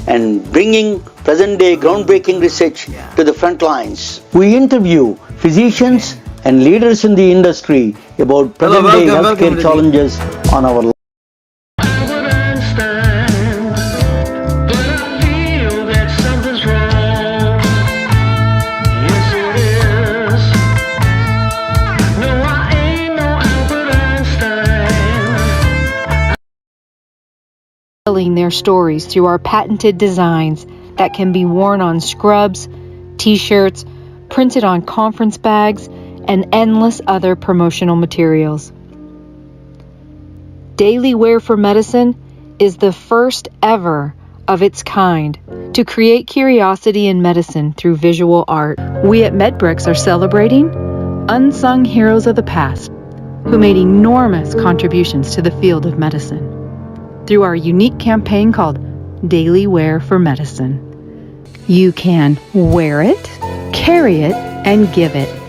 and bringing present-day groundbreaking research to the front lines. We interview physicians and leaders in the industry about present-day healthcare challenges on our telling their stories through our patented designs that can be worn on scrubs, t-shirts, printed on conference bags, and endless other promotional materials. Daily Wear for Medicine is the first ever of its kind to create curiosity in medicine through visual art. We at MedBricks are celebrating unsung heroes of the past who made enormous contributions to the field of medicine through our unique campaign called Daily Wear for Medicine. You can wear it, carry it, and give it.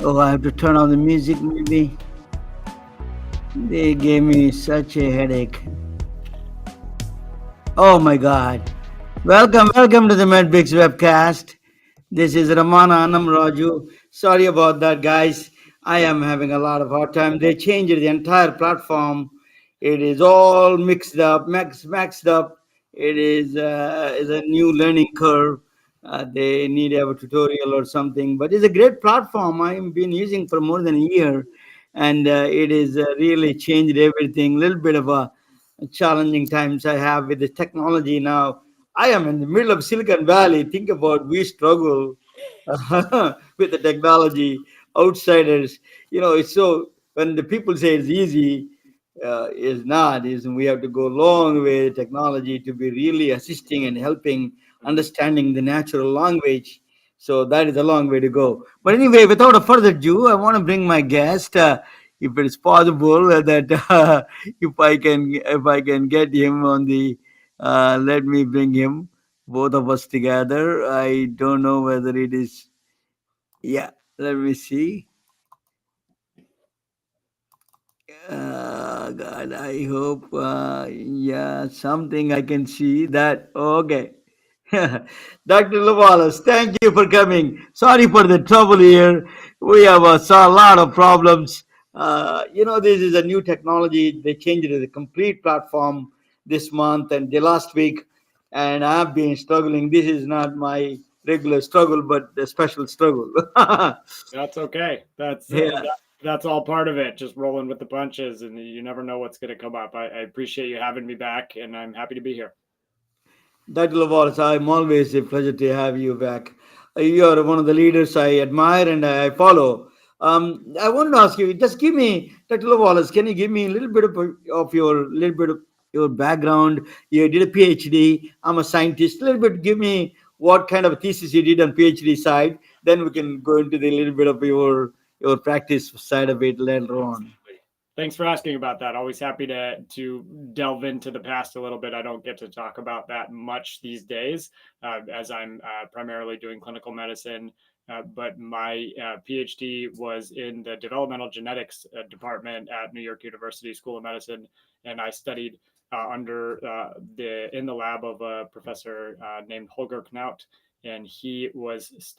Oh, I have to turn on the music maybe. They gave me such a headache. Oh my God. Welcome to the MedBix webcast. This is Ramana Anam. Sorry about that, guys. I am having a lot of hard time. They changed the entire platform. It is all mixed up, maxed up. It is a new learning curve. They need to have a tutorial or something, but it's a great platform I've been using for more than a year, and it is really changed everything. A little bit of a challenging times I have with the technology now. I am in the middle of Silicon Valley. Think about we struggle with the technology. Outsiders, it's so when the people say it's easy, is not. Is we have to go a long way with technology to be really assisting and helping understanding the natural language. So that is a long way to go. But anyway, without a further ado, I want to bring my guest. If it is possible that if I can get him on the let me bring him both of us together. I don't know whether it is. Yeah, let me see. God, I hope. Yeah, something I can see that. Okay. Dr. Lewellis, thank you for coming. Sorry for the trouble here. We have saw a lot of problems. This is a new technology. They changed it to the complete platform this month and the last week, and I've been struggling. This is not my regular struggle, but a special struggle. That's okay. Yeah. That's all part of it. Just rolling with the punches, and you never know what's going to come up. I appreciate you having me back, and I'm happy to be here. Dr. Lewellis, I'm always a pleasure to have you back. You are one of the leaders I admire and I follow. I wanted to ask you, just give me, Dr. Lewellis, can you give me a little bit of your background? You did a PhD. I'm a scientist. A little bit, give me what kind of thesis you did on PhD side. Then we can go into the little bit of your practice side of it later on. Thanks for asking about that. Always happy to delve into the past a little bit. I don't get to talk about that much these days, as I'm primarily doing clinical medicine but my PhD was in the developmental genetics department at New York University School of Medicine, and I studied in the lab of a professor named Holger Knaut, and he was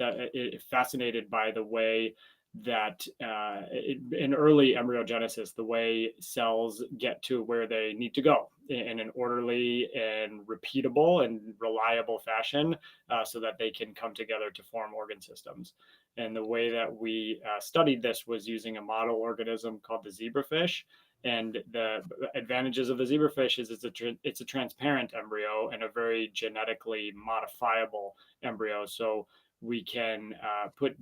fascinated by the way that in early embryogenesis, the way cells get to where they need to go in an orderly and repeatable and reliable fashion, so that they can come together to form organ systems. And the way that we studied this was using a model organism called the zebrafish. And the advantages of the zebrafish is it's a transparent embryo and a very genetically modifiable embryo. So we can put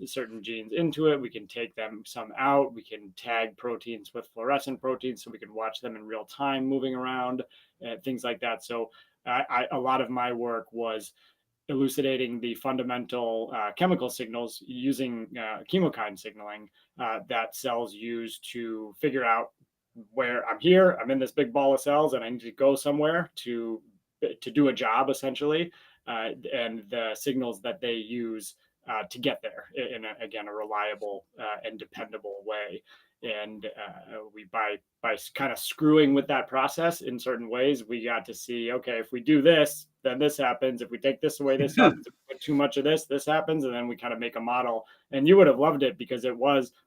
certain genes into it. We can take them some out. We can tag proteins with fluorescent proteins so we can watch them in real time moving around, things like that. So a lot of my work was elucidating the fundamental chemical signals using chemokine signaling that cells use to figure out where I'm in this big ball of cells and I need to go somewhere to do a job, essentially, and the signals that they use to get there in again a reliable and dependable way. And we by kind of screwing with that process in certain ways, we got to see, okay, if we do this, then this happens. If we take this away, this happens. If we put too much of this happens. And then we kind of make a model. And you would have loved it because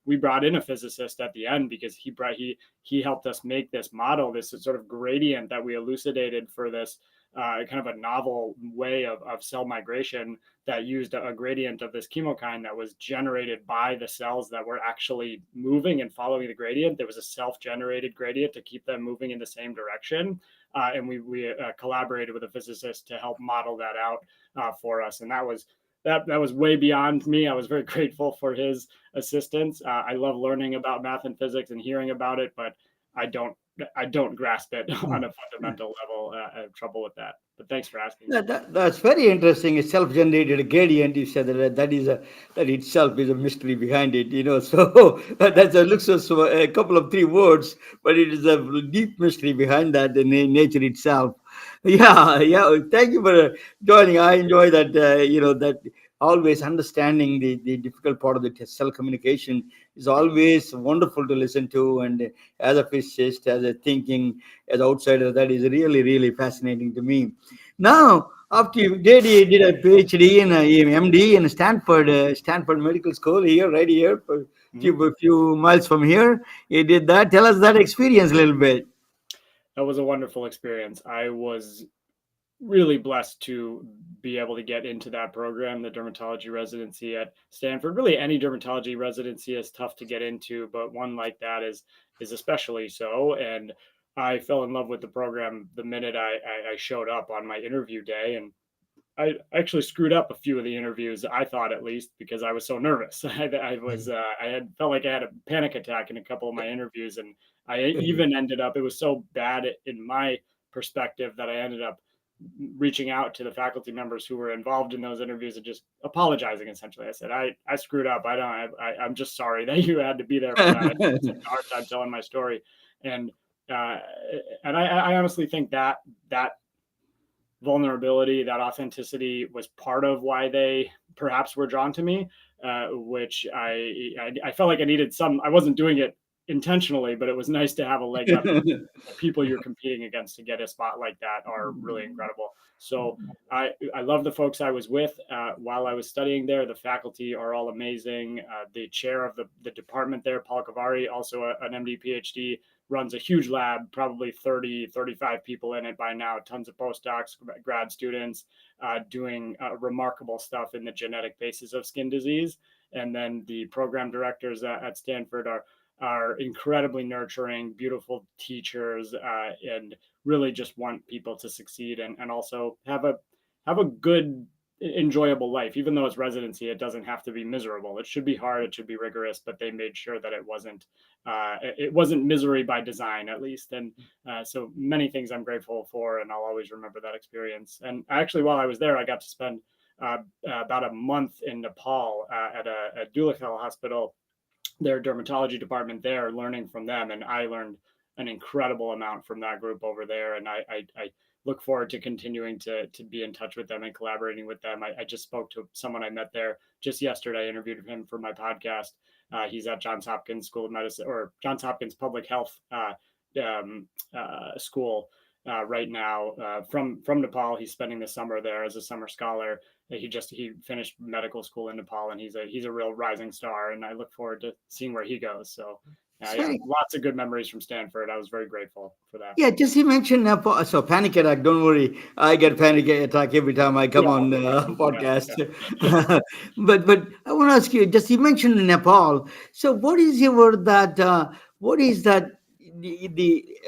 we brought in a physicist at the end because he helped us make this model, this sort of gradient that we elucidated for this kind of a novel way of cell migration that used a gradient of this chemokine that was generated by the cells that were actually moving and following the gradient. There was a self-generated gradient to keep them moving in the same direction. And we collaborated with a physicist to help model that out for us. And that was way beyond me. I was very grateful for his assistance. I love learning about math and physics and hearing about it, but I don't grasp it on a fundamental level. I have trouble with that. But thanks for asking. That's very interesting. A self-generated gradient. You said that itself is a mystery behind it. So looks as a couple of three words, but it is a deep mystery behind that, the nature itself. Yeah, yeah. Thank you for joining. I enjoy that. That always understanding the difficult part of the cell communication is always wonderful to listen to. And as a physicist, as a thinking, as outsider, that is really, really fascinating to me. Now, after you did a PhD and a MD in Stanford Medical School here, right here, a few miles from here, you did that. Tell us that experience a little bit. That was a wonderful experience. I was really blessed to be able to get into that program, the dermatology residency at Stanford. Really, any dermatology residency is tough to get into, but one like that is especially so. And I fell in love with the program the minute I showed up on my interview day. And I actually screwed up a few of the interviews, I thought, at least, because I was so nervous. I had felt like I had a panic attack in a couple of my interviews, and I even ended up, it was so bad in my perspective that I ended up reaching out to the faculty members who were involved in those interviews and just apologizing. Essentially, I said, I screwed up. I'm just sorry that you had to be there for that. I had such a hard time telling my story. And I honestly think that vulnerability, that authenticity was part of why they perhaps were drawn to me, which I felt like I needed some. I wasn't doing it intentionally, but it was nice to have a leg up. The people you're competing against to get a spot like that are really incredible. So I love the folks I was with while I was studying there. The faculty are all amazing. The chair of the department there, Paul Kavari, also an MD PhD, runs a huge lab, probably 30, 35 people in it by now, tons of postdocs, grad students doing remarkable stuff in the genetic basis of skin disease. And then the program directors at Stanford are incredibly nurturing, beautiful teachers, and really just want people to succeed and also have a good, enjoyable life. Even though it's residency, it doesn't have to be miserable. It should be hard, it should be rigorous, but they made sure that it wasn't misery by design, at least. And so many things I'm grateful for, and I'll always remember that experience. And actually, while I was there, I got to spend about a month in Nepal at a Dulakhel hospital, their dermatology department there, learning from them. And I learned an incredible amount from that group over there. And I look forward to continuing to be in touch with them and collaborating with them. I just spoke to someone I met there just yesterday. I interviewed him for my podcast. He's at Johns Hopkins School of Medicine, or Johns Hopkins Public Health School right now, from Nepal. He's spending the summer there as a summer scholar. He finished medical school in Nepal, and he's a real rising star. And I look forward to seeing where he goes. So yeah, lots of good memories from Stanford. I was very grateful for that. Yeah, just you mentioned Nepal. So panic attack. Don't worry, I get panic attack every time I come on podcast. But I want to ask you. Just you mentioned Nepal. So what is your that? What is that? The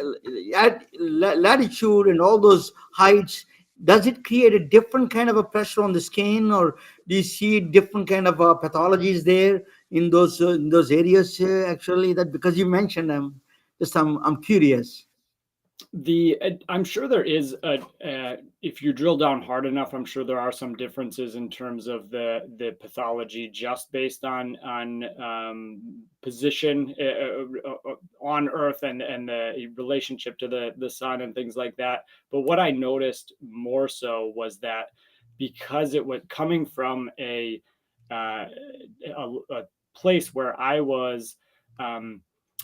latitude and all those heights. Does it create a different kind of a pressure on the skin, or do you see different kind of pathologies there in those areas? Actually, that because you mentioned them. Just I'm curious. I'm sure there is if you drill down hard enough, I'm sure there are some differences in terms of the pathology just based on position on Earth and the relationship to the sun and things like that. But what I noticed more so was that because it was coming from a place where I was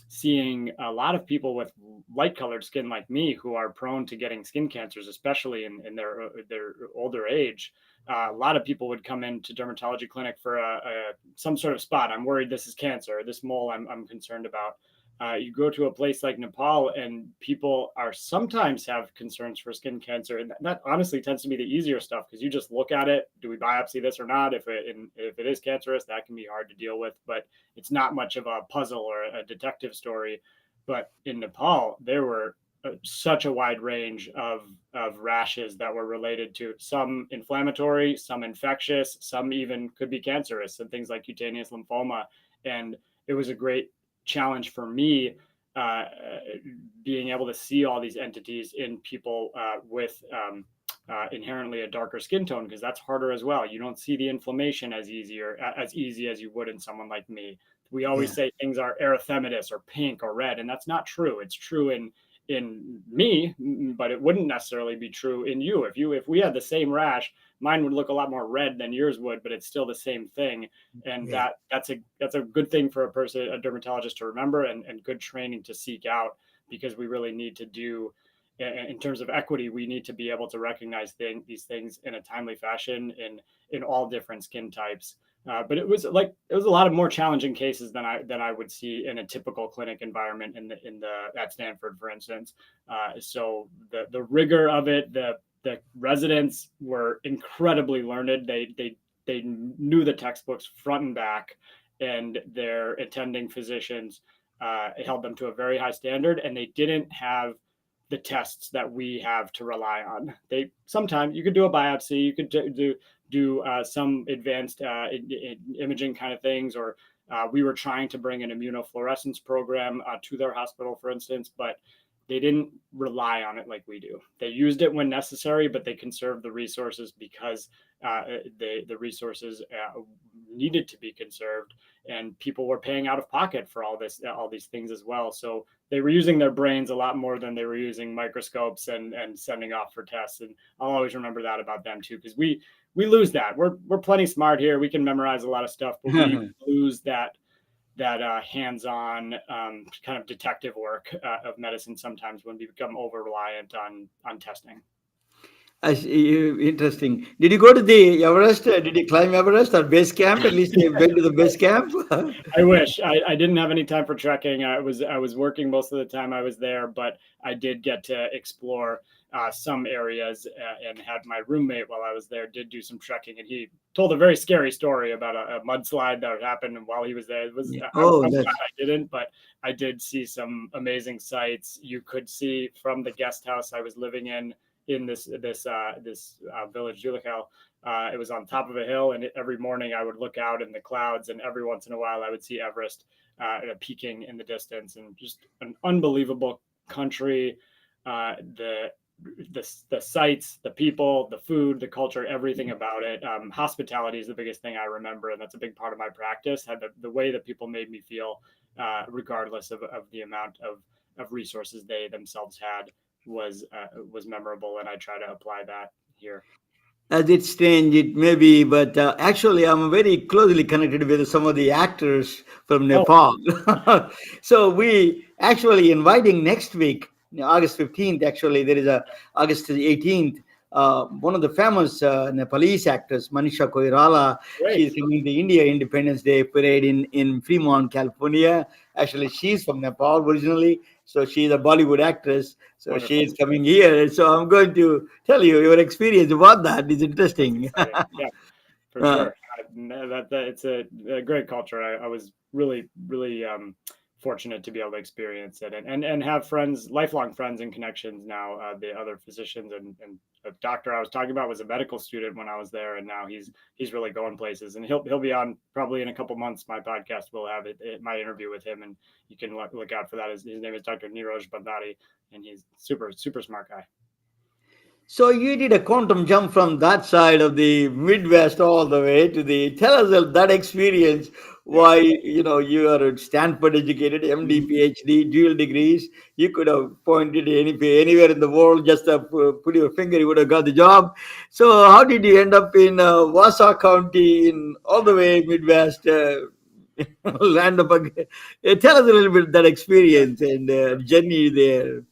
seeing a lot of people with light colored skin like me who are prone to getting skin cancers, especially in their older age. A lot of people would come into dermatology clinic for some sort of spot. I'm worried this is cancer, this mole I'm concerned about. You go to a place like Nepal and people are sometimes have concerns for skin cancer. And that honestly tends to be the easier stuff because you just look at it. Do we biopsy this or not? If it is cancerous, that can be hard to deal with, but it's not much of a puzzle or a detective story. But in Nepal, there were such a wide range of rashes that were related to some inflammatory, some infectious, some even could be cancerous, and things like cutaneous lymphoma. And it was a great challenge for me being able to see all these entities in people with inherently a darker skin tone, because that's harder as well. You don't see the inflammation as easy as you would in someone like me. We always say things are erythematous or pink or red, and that's not true. It's true in me, but it wouldn't necessarily be true in you. If we had the same rash, mine would look a lot more red than yours would, but it's still the same thing. And that's a good thing for a dermatologist to remember, and good training to seek out, because we really need to do, in terms of equity, we need to be able to recognize these things in a timely fashion in all different skin types. But it was a lot of more challenging cases than I would see in a typical clinic environment at Stanford, for instance. So the rigor of it, the residents were incredibly learned. They knew the textbooks front and back, and their attending physicians held them to a very high standard, and they didn't have the tests that we have to rely on. Sometimes you could do a biopsy, you could do some advanced imaging kind of things, or we were trying to bring an immunofluorescence program to their hospital, for instance, but they didn't rely on it like we do. They used it when necessary, but they conserved the resources because the resources needed to be conserved, and people were paying out of pocket for all these things as well. So they were using their brains a lot more than they were using microscopes and sending off for tests. And I'll always remember that about them too, because we lose that. We're plenty smart here. We can memorize a lot of stuff, but we lose that hands-on kind of detective work of medicine sometimes when we become over-reliant on testing. Interesting. Did you go to the Everest? Did you climb Everest or base camp? At least you went to the base camp. I wish. I didn't have any time for trekking. I was working most of the time I was there, but I did get to explore some areas and had my roommate while I was there did do some trekking, and he told a very scary story about a mudslide that happened while he was there. It was I'm glad I didn't, but I did see some amazing sights. You could see from the guest house I was living in this village, Julikau. It was on top of a hill, and every morning I would look out in the clouds, and every once in a while I would see Everest peaking in the distance, and just an unbelievable country. The sights, the people, the food, the culture, everything about it. Hospitality is the biggest thing I remember, and that's a big part of my practice. Had the way that people made me feel, regardless of the amount of resources they themselves had. was memorable, and I try to apply that here. As it's strange, it may be, but actually, I'm very closely connected with some of the actors from Oh, Nepal. So we actually inviting next week, August 15th. Actually, there is a August 18th. One of the famous Nepalese actors, Manisha Koirala, great, she's coming to India Independence Day parade in Fremont, California. Actually, she's from Nepal originally, so she's a Bollywood actress. So she wonderful. is coming here. So I'm going to tell you your experience about that. It's That's interesting. exciting. Yeah, for Uh, sure. That it's a great culture. I was really fortunate to be able to experience it, and have friends, lifelong friends and connections now. The other physicians, and a doctor I was talking about was a medical student when I was there, and now he's really going places. And he'll be on probably in a couple months. My podcast will have my interview with him, and you can look out for that. His name is Dr. Niroj Bandari, and he's super smart guy. so you did a quantum jump from that side of the Midwest all the way to the. Tell us that experience. Yeah. Why you are a Stanford educated, MD, Mhm. PhD, dual degrees. You could have pointed anywhere in the world, just put your finger, you would have got the job. So how did you end up in Wausau County, in all the way Midwest? Land of tell us a little bit that Sure. experience and Sure. journey there.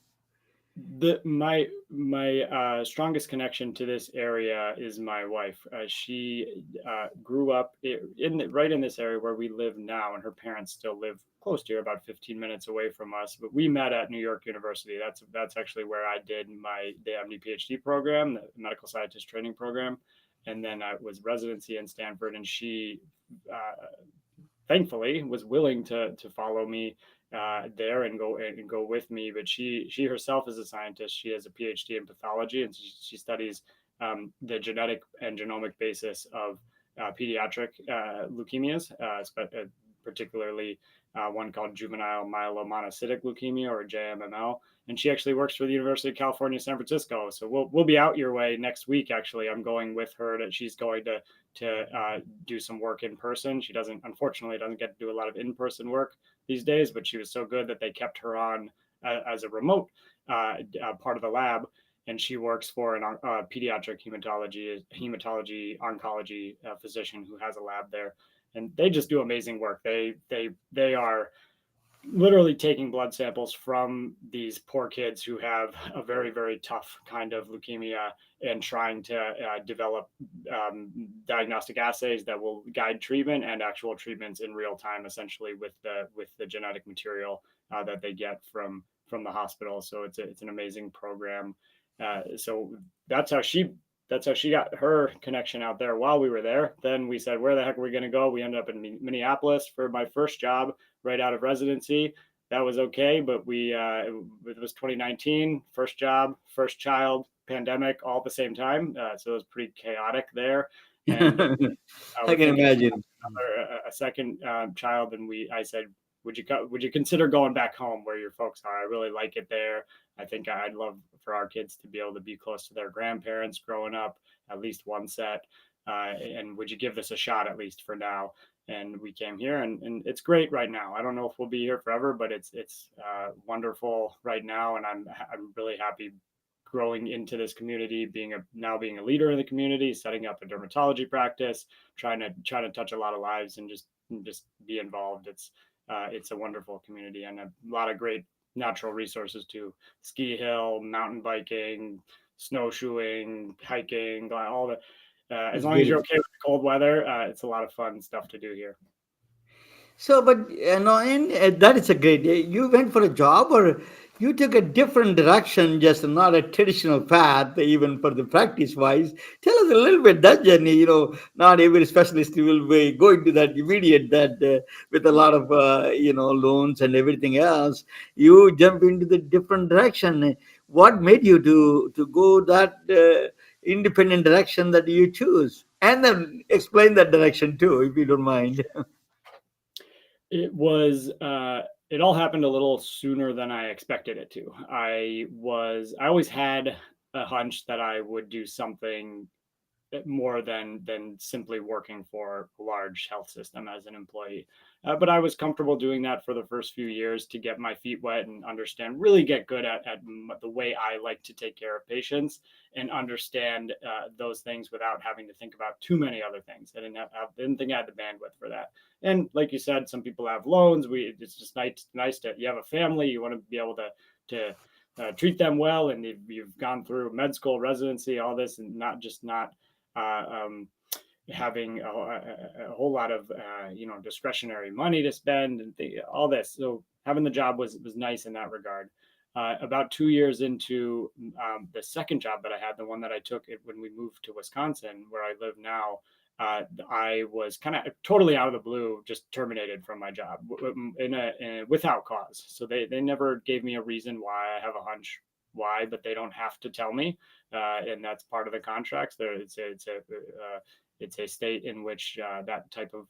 My strongest connection to this area is my wife. She grew up right in this area where we live now, and her parents still live close to here, about 15 minutes away from us. But we met at New York University. That's actually where I did the MD PhD program, the medical scientist training program, and then I was residency in Stanford. And she thankfully was willing to follow me there and go with me. But she herself is a scientist. She has a PhD in pathology, and she studies the genetic and genomic basis of pediatric leukemias, particularly one called juvenile myelomonocytic leukemia, or JMML. And she actually works for the University of California, San Francisco. So we'll be out your way next week. Actually, I'm going with her. She's going to do some work in person. She unfortunately doesn't get to do a lot of in-person work these days, but she was so good that they kept her on as a remote part of the lab. And she works for a pediatric hematology oncology physician who has a lab there, and they just do amazing work. They are literally taking blood samples from these poor kids who have a very tough kind of leukemia, and trying to develop diagnostic assays that will guide treatment and actual treatments in real time, essentially with the genetic material that they get from the hospital. So it's an amazing program. So that's how she got her connection out there while we were there. Then we said, where the heck are we going to go? We ended up in Minneapolis for my first job right out of residency. That was okay, but it was 2019, first job, first child, pandemic, all at the same time. So it was pretty chaotic there, and I we're can thinking imagine. a second child, and I said, would you consider going back home where your folks are? I really like it there. I think I'd love for our kids to be able to be close to their grandparents growing up, at least one set. And would you give this a shot, at least for now? And we came here, and it's great right now. I don't know if we'll be here forever, but it's wonderful right now, and I'm really happy growing into this community, being a leader in the community, setting up a dermatology practice, trying to touch a lot of lives, and just be involved. It's a wonderful community, and a lot of great natural resources too: ski hill, mountain biking, snowshoeing, hiking, all the. As That's long as you're beautiful. okay with the cold weather, it's a lot of fun stuff to do here. So, but no, and that is a great. You went for a job, or you took a different direction, just not a traditional path, even for the practice wise. Tell us a little bit that journey. Not every specialist will be going to that immediate that with a lot of loans and everything else. You jump into the different direction. What made you to go that independent direction that you choose? And then explain that direction too, if you don't mind. It was it all happened a little sooner than I expected it to. I always had a hunch that I would do something more than simply working for a large health system as an employee. But I was comfortable doing that for the first few years to get my feet wet and understand, really get good at the way I like to take care of patients and understand those things without having to think about too many other things. I didn't think I had the bandwidth for that. And like you said, some people have loans. It's just nice to, you have a family, you want to be able to treat them well, and you've gone through med school, residency, all this, and not having a whole lot of discretionary money to spend and all this. So having the job was nice in that regard. About 2 years into the second job that I had, the one that I took when we moved to Wisconsin, where I live now, I was kind of totally out of the blue, just terminated from my job without cause. So they never gave me a reason why. I have a hunch why, but they don't have to tell me, and that's part of the contracts. It's a state in which that type of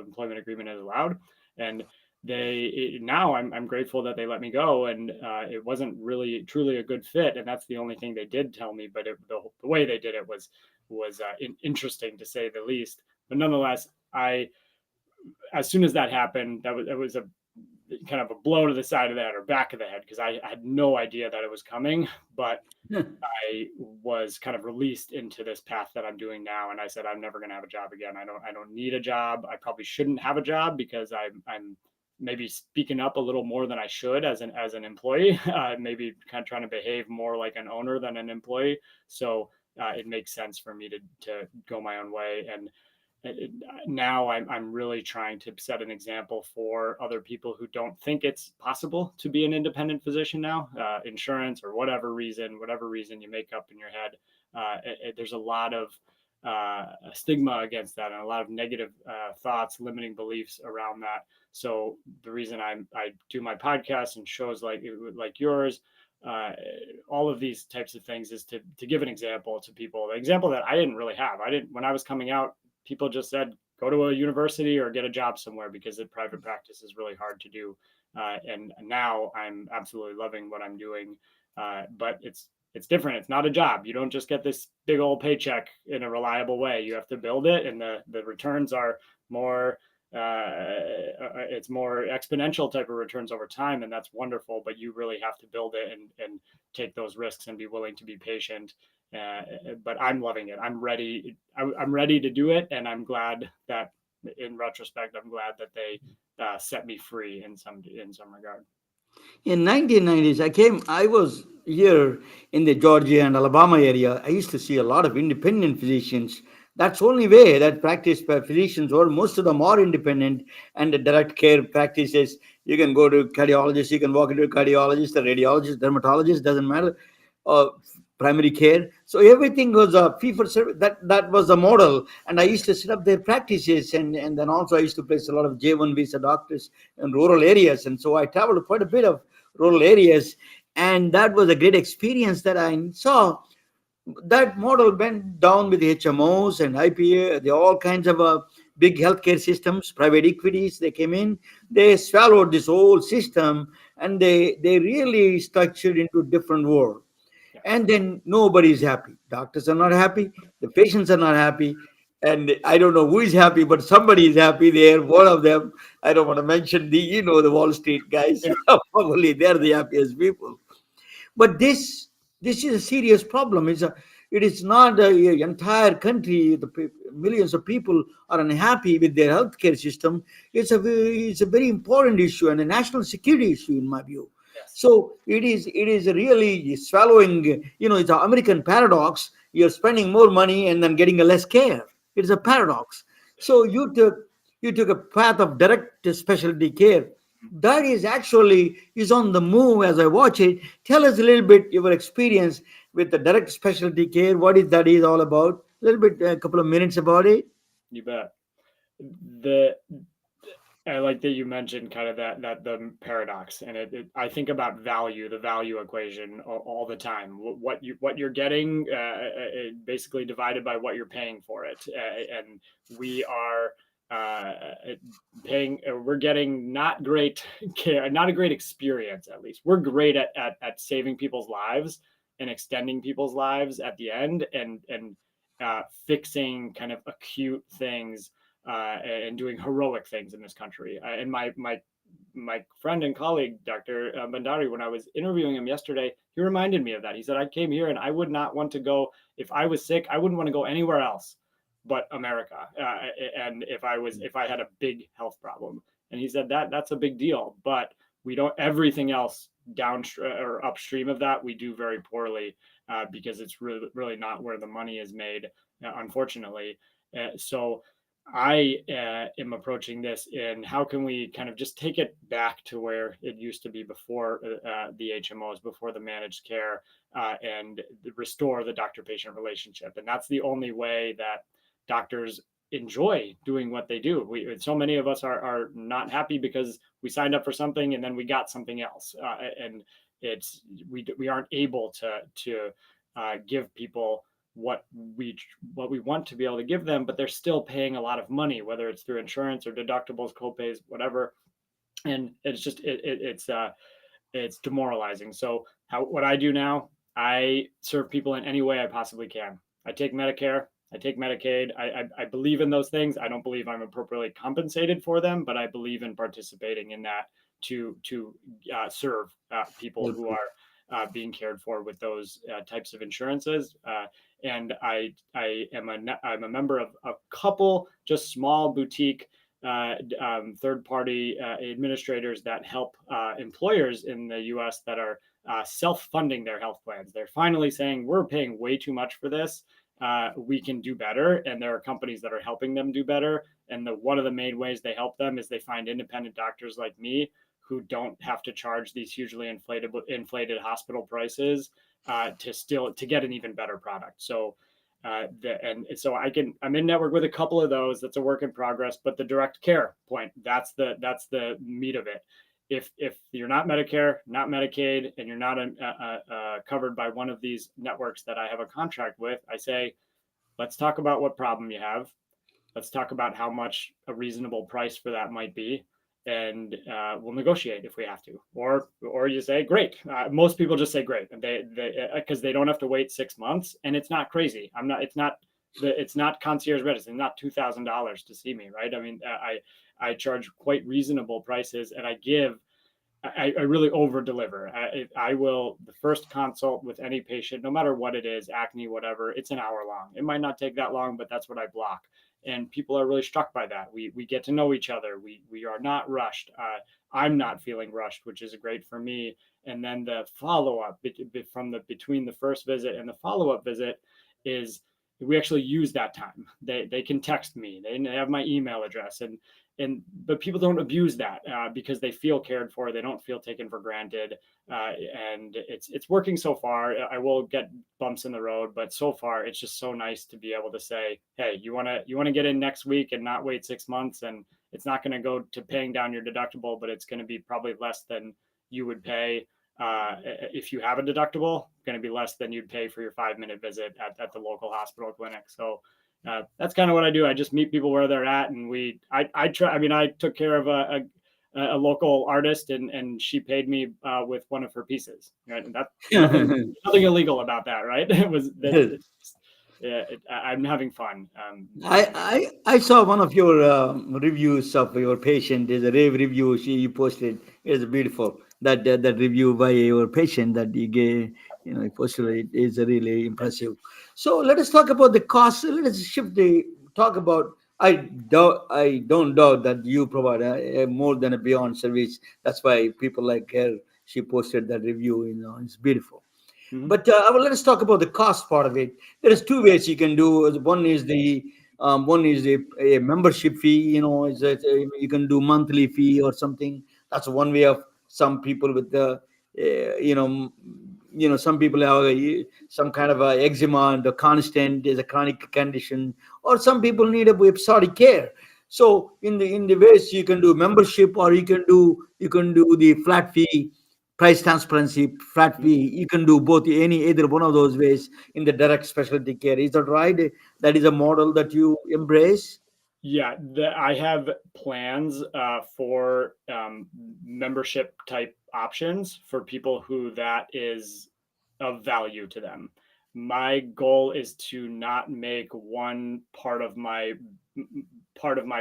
employment agreement is allowed, and now I'm grateful that they let me go, and it wasn't really truly a good fit, and that's the only thing they did tell me. But the way they did it was interesting, to say the least. But nonetheless, as soon as that happened, it was a kind of a blow to the side of the head or back of the head, because I had no idea that it was coming, but I was kind of released into this path that I'm doing now. And I said, I'm never going to have a job again. I don't need a job. I probably shouldn't have a job, because I'm maybe speaking up a little more than I should as an employee, maybe kind of trying to behave more like an owner than an employee. So it makes sense for me to go my own way. And now I'm really trying to set an example for other people who don't think it's possible to be an independent physician now, insurance or whatever reason you make up in your head. There's a lot of stigma against that, and a lot of negative thoughts, limiting beliefs around that. So the reason I do my podcast and shows like yours, all of these types of things, is to give an example to people. The example that I didn't really have. When I was coming out, people just said, go to a university or get a job somewhere, because the private practice is really hard to do. And now I'm absolutely loving what I'm doing. But it's different. It's not a job. You don't just get this big old paycheck in a reliable way. You have to build it, and the returns are more, it's more exponential type of returns over time, and that's wonderful. But you really have to build it and take those risks and be willing to be patient. But I'm loving it. I'm ready. I'm ready to do it, and I'm glad that, in retrospect, I'm glad that they set me free in some regard. In 1990s, I was here in the Georgia and Alabama area. I used to see a lot of independent physicians. That's the only way that practice by physicians, or most of them are independent, and the direct care practices. You can go to cardiologist, you can walk into a cardiologist, a radiologist, dermatologist, doesn't matter, primary care. So everything was a fee for service. That was the model. And I used to set up their practices, and then also I used to place a lot of J1 visa doctors in rural areas. And so I traveled quite a bit of rural areas, and that was a great experience that I saw. That model went down with HMOs and IPA, all kinds of big healthcare systems, private equities. They came in, they swallowed this whole system, and they really structured into a different world. And then nobody's happy. Doctors are not happy. The patients are not happy. And I don't know who is happy, but somebody is happy there. One of them, I don't want to mention the Wall Street guys. Probably they're the happiest people. But this is a serious problem. It is not the entire country. Millions of people are unhappy with their healthcare system. It's a very important issue, and a national security issue, in my view. So it is really swallowing. It's an American paradox. You're spending more money and then getting a less care. It's a paradox. So you took a path of direct specialty care. That is on the move as I watch it. Tell us a little bit your experience with the direct specialty care. What is that is all about? A little bit, a couple of minutes about it. You bet. I like that you mentioned kind of that the paradox, and I think about the value equation all the time. What you're getting, basically divided by what you're paying for it, and we are we're getting not great care, not a great experience. At least we're great at saving people's lives and extending people's lives at the end, and fixing kind of acute things and doing heroic things in this country. And my friend and colleague, Dr. Bandari, when I was interviewing him yesterday, he reminded me of that. He said, I came here and I would not want to go, if I was sick, I wouldn't want to go anywhere else but America. And if I had a big health problem. And he said that's a big deal, but we don't, everything else downstream or upstream of that, we do very poorly because it's really not where the money is made, unfortunately. So I am approaching this in how can we kind of just take it back to where it used to be before the HMOs, before the managed care, and restore the doctor-patient relationship. And that's the only way that doctors enjoy doing what they do. So many of us are not happy because we signed up for something and then we got something else, and we aren't able to give people what we want to be able to give them, but they're still paying a lot of money, whether it's through insurance or deductibles, copays, whatever. And it's just it's demoralizing. So what I do now, I serve people in any way I possibly can. I take Medicare, I take Medicaid. I believe in those things. I don't believe I'm appropriately compensated for them, but I believe in participating in that to serve people who are being cared for with those types of insurances. And I'm a member of a couple just small boutique third-party administrators that help employers in the U.S. that are self-funding their health plans. They're finally saying, we're paying way too much for this. We can do better. And there are companies that are helping them do better. And one of the main ways they help them is they find independent doctors like me who don't have to charge these hugely inflated hospital prices to get an even better product. So I'm in network with a couple of those. That's a work in progress, but the direct care point, that's the meat of it. If you're not Medicare, not Medicaid, and you're not covered by one of these networks that I have a contract with, I say, let's talk about what problem you have. Let's talk about how much a reasonable price for that might be, and we'll negotiate if we have to. Or you say, great. Most people just say great, and they because they don't have to wait 6 months, and it's not crazy. It's not concierge medicine, not $2,000 to see me, right? I mean, I charge quite reasonable prices, and I really over deliver. I will, the first consult with any patient, no matter what it is, acne, whatever, it's an hour long. It might not take that long, but that's what I block. And people are really struck by that. We get to know each other. We are not rushed. I'm not feeling rushed, which is great for me. And then the follow-up between the first visit and the follow-up visit is we actually use that time. They can text me. They have my email address, but people don't abuse that because they feel cared for. They don't feel taken for granted, and it's working so far. I will get bumps in the road, but so far it's just so nice to be able to say, hey, you want to get in next week and not wait 6 months, and it's not going to go to paying down your deductible, but it's going to be probably less than you would pay if you have a deductible. Going to be less than you'd pay for your 5-minute visit at the local hospital clinic. So that's kind of what I do. I just meet people where they're at, and I try. I mean, I took care of a local artist, and she paid me with one of her pieces. Right, and that's nothing illegal about that, right? It was. I'm having fun. I saw one of your reviews of your patient. There's a rave review you posted. It's beautiful. That review by your patient that you gave, you posted it is really impressive. So let us talk about the cost. Let us talk about. I don't doubt that you provide a more than a beyond service. That's why people like her. She posted that review. It's beautiful. Mm-hmm. But let us talk about the cost part of it. There is two ways you can do. One is a membership fee. You can do monthly fee or something. That's one way of some people with the some people have some kind of a eczema and the constant is a chronic condition, or some people need a episodic care. So in the ways you can do membership, or you can do the flat fee, price transparency, flat fee. You can do both, either one of those ways in the direct specialty care. Is that right? That is a model that you embrace? Yeah, I have plans for membership type options for people who that is of value to them. my goal is to not make one part of my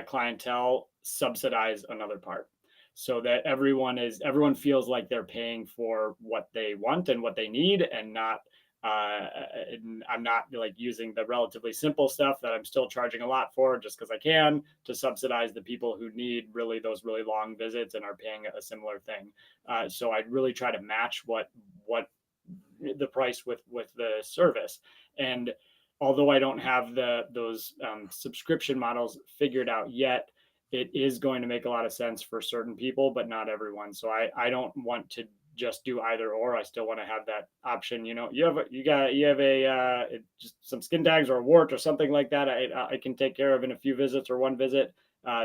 clientele subsidize another part, so that everyone feels like they're paying for what they want and what they need, and not I'm not like using the relatively simple stuff that I'm still charging a lot for just because I can, to subsidize the people who need those really long visits and are paying a similar thing. So I really try to match what the price with the service. And although I don't have those subscription models figured out yet, it is going to make a lot of sense for certain people, but not everyone. So I don't want to just do either or. I still want to have that option. You know, you have just some skin tags or a wart or something like that. I can take care of in a few visits or one visit.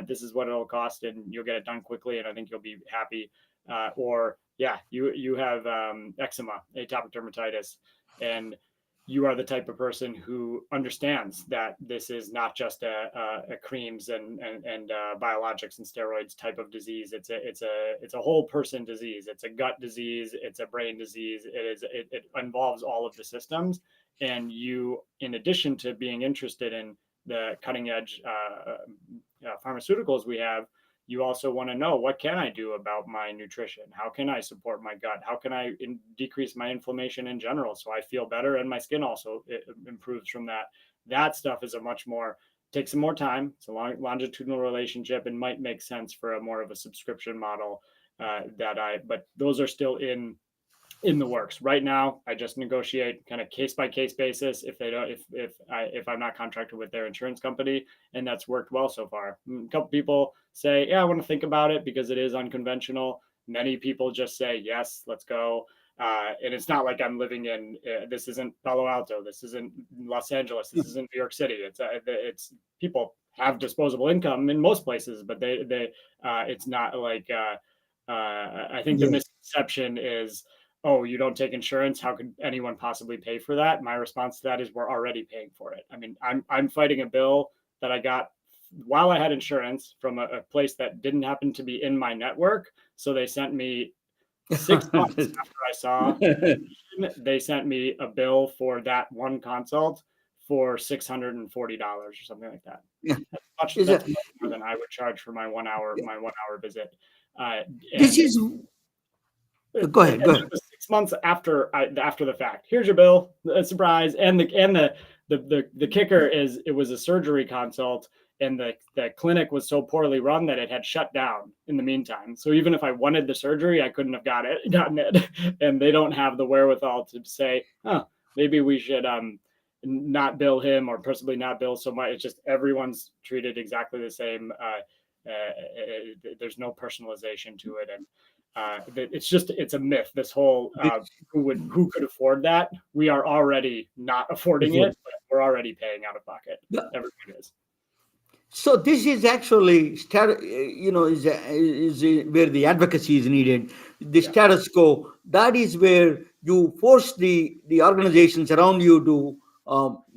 This is what it'll cost, and you'll get it done quickly, and I think you'll be happy. Or yeah, you have eczema, atopic dermatitis, and you are the type of person who understands that this is not just a creams and biologics and steroids type of disease. It's a whole person disease. It's a gut disease. It's a brain disease. It involves all of the systems. And you, in addition to being interested in the cutting edge pharmaceuticals we have, you also want to know, what can I do about my nutrition? How can I support my gut? How can I decrease my inflammation in general so I feel better and my skin also improves from that? That stuff is takes some more time. It's a longitudinal relationship and might make sense for more of a subscription model but those are still in the works right now. I just negotiate kind of case by case basis if I'm not contracted with their insurance company, and that's worked well so far. A couple people say, yeah, I want to think about it because it is unconventional. Many people just say, yes, let's go. And it's not like I'm living in this isn't Palo Alto, this isn't Los Angeles, this isn't New York City. It's people have disposable income in most places, but it's not like I think the misconception is, oh, you don't take insurance, how could anyone possibly pay for that? My response to that is, we're already paying for it. I mean, I'm fighting a bill that I got while I had insurance from a place that didn't happen to be in my network. So they sent me 6 months after I saw, they sent me a bill for that one consult for $640 or something like that. Yeah. That's much more than I would charge for my 1 hour visit. This is go ahead. 6 months after the fact. Here's your bill. A surprise. And the kicker is, it was a surgery consult, and the clinic was so poorly run that it had shut down in the meantime. So even if I wanted the surgery, I couldn't have gotten it. And they don't have the wherewithal to say, maybe we should not bill him, or possibly not bill so much. It's just everyone's treated exactly the same. There's no personalization to it, and it's a myth. This whole who could afford that? We are already not affording it, but we're already paying out of pocket. Everyone is. So this is actually is where the advocacy is needed. The status quo, that is where you force the organizations around you to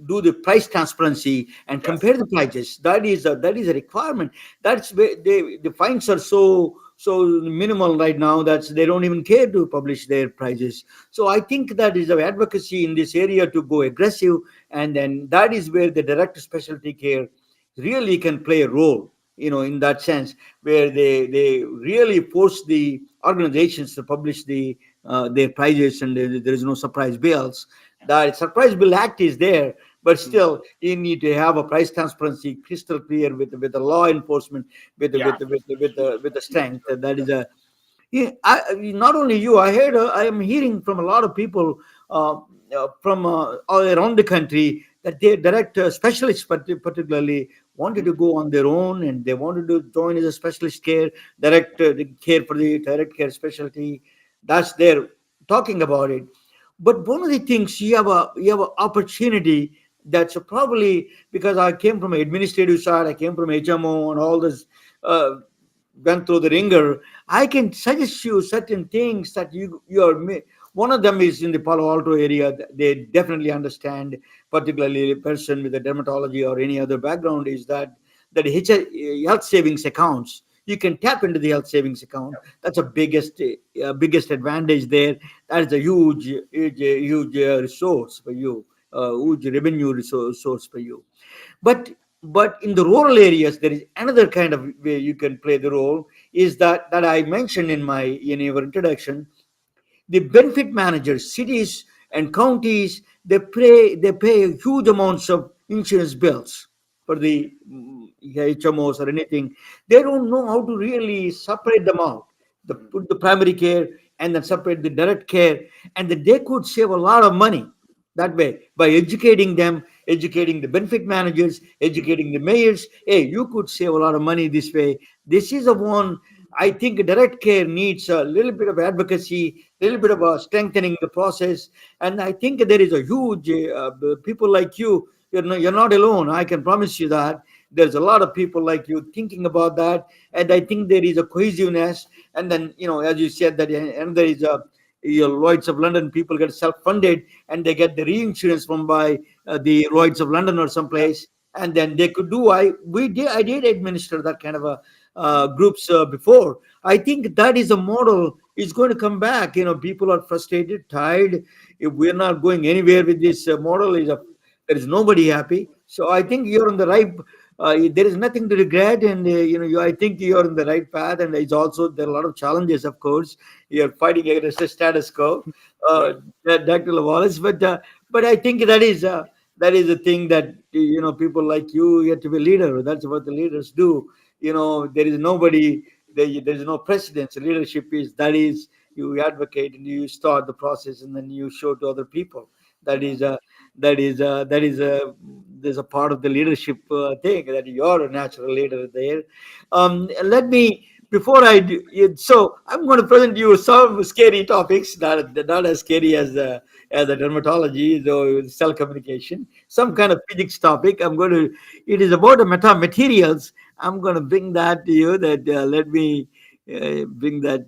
do the price transparency and compare the prices. That is a requirement. That's where the fines are so minimal right now that they don't even care to publish their prices. So I think that is our advocacy in this area to go aggressive, and then that is where the direct specialty care really can play a role, in that sense, where they really force the organizations to publish their prices, and there is no surprise bills. That surprise bill act is there, but still you need to have a price transparency crystal clear with the law enforcement, with the strength. That is a not only you. I am hearing from a lot of people from all around the country that their direct specialists particularly wanted to go on their own, and they wanted to join as a specialist care, direct care for the direct care specialty. That's they're talking about it. But one of the things, you have an opportunity. That's probably because I came from an administrative side, I came from HMO and all this, went through the ringer. I can suggest you certain things that you are. One of them is in the Palo Alto area. They definitely understand, particularly a person with a dermatology or any other background, is that health savings accounts. You can tap into the health savings account. That's a biggest advantage there. That is a huge resource for you. huge revenue source for you. But in the rural areas, there is another kind of way you can play the role. Is that I mentioned in your introduction. The benefit managers, cities and counties, they pay huge amounts of insurance bills for the HMOs or anything. They don't know how to really separate them out. Put the primary care and then separate the direct care, and then they could save a lot of money that way by educating them, educating the benefit managers, educating the mayors. Hey, you could save a lot of money this way. This is a one. I think direct care needs a little bit of advocacy, a little bit of strengthening the process. And I think there is a huge people like you. You're not alone. I can promise you that there's a lot of people like you thinking about that. And I think there is a cohesiveness. And then, as you said, that and there is a your Lloyds of London people get self-funded, and they get the reinsurance from by the Lloyds of London or someplace, and then they could do. I did administer that kind of a groups before. I think that is a model is going to come back. People are frustrated, tired. If we're not going anywhere with this model, there is nobody happy. So I think you're on the right. There is nothing to regret, and I think you're on the right path. And it's also there are a lot of challenges, of course. You're fighting against the status quo, Right. Dr. Lewellis. But I think that is a thing that people like you have to be a leader. That's what the leaders do. There is nobody. There is no precedence. Leadership is you advocate and you start the process, and then you show to other people. That Yeah. is a there's a part of the leadership thing that you're a natural leader there. Let me before I do so I'm going to present you some scary topics, not as scary as the dermatology, though cell communication, some kind of physics topic. It is about the metamaterials. I'm going to bring that to you. That let me bring that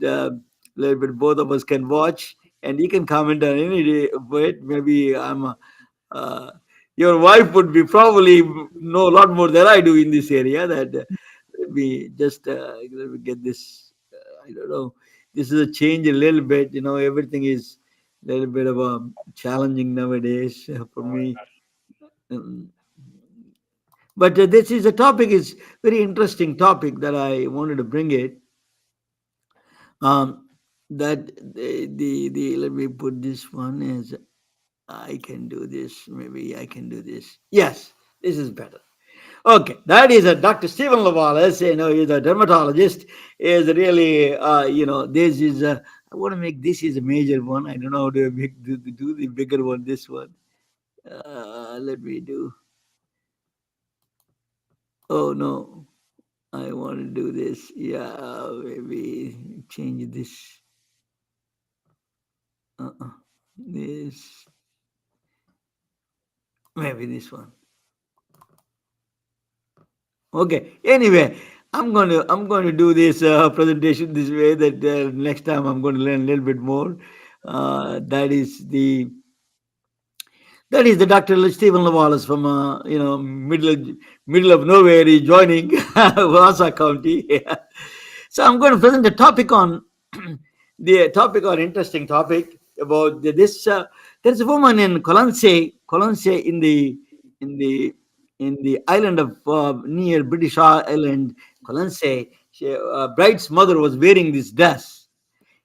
little bit. Both of us can watch, and you can comment on any day of it. Maybe uh, your wife would be probably know a lot more than I do in this area. That let me get this. I don't know. This is a change a little bit. Everything is a little bit of a challenging nowadays for Oh, I me. Um, but this is a topic is very interesting topic that I wanted to bring it. Um, that the let me put this one as I can do this. Maybe I can do this. Yes, this is better. Okay, that is a Dr. Stephen Lewellis. He's a dermatologist. Is really, this is a. I want to make this is a major one. I don't know how to do the bigger one. This one. Let me do. Oh no, I want to do this. Yeah, maybe change this. Uh-uh. This maybe this one. Okay. Anyway, I'm going to do this presentation this way. That next time I'm going to learn a little bit more. Uh, that is the that is the Dr. Stephen Lewallis from middle of nowhere. He's joining Wausau County. So I'm going to present a topic on the topic or interesting topic about this. There's a woman in Colonsay in the in the island of near British Island, Colonsay. Bride's mother was wearing this dress,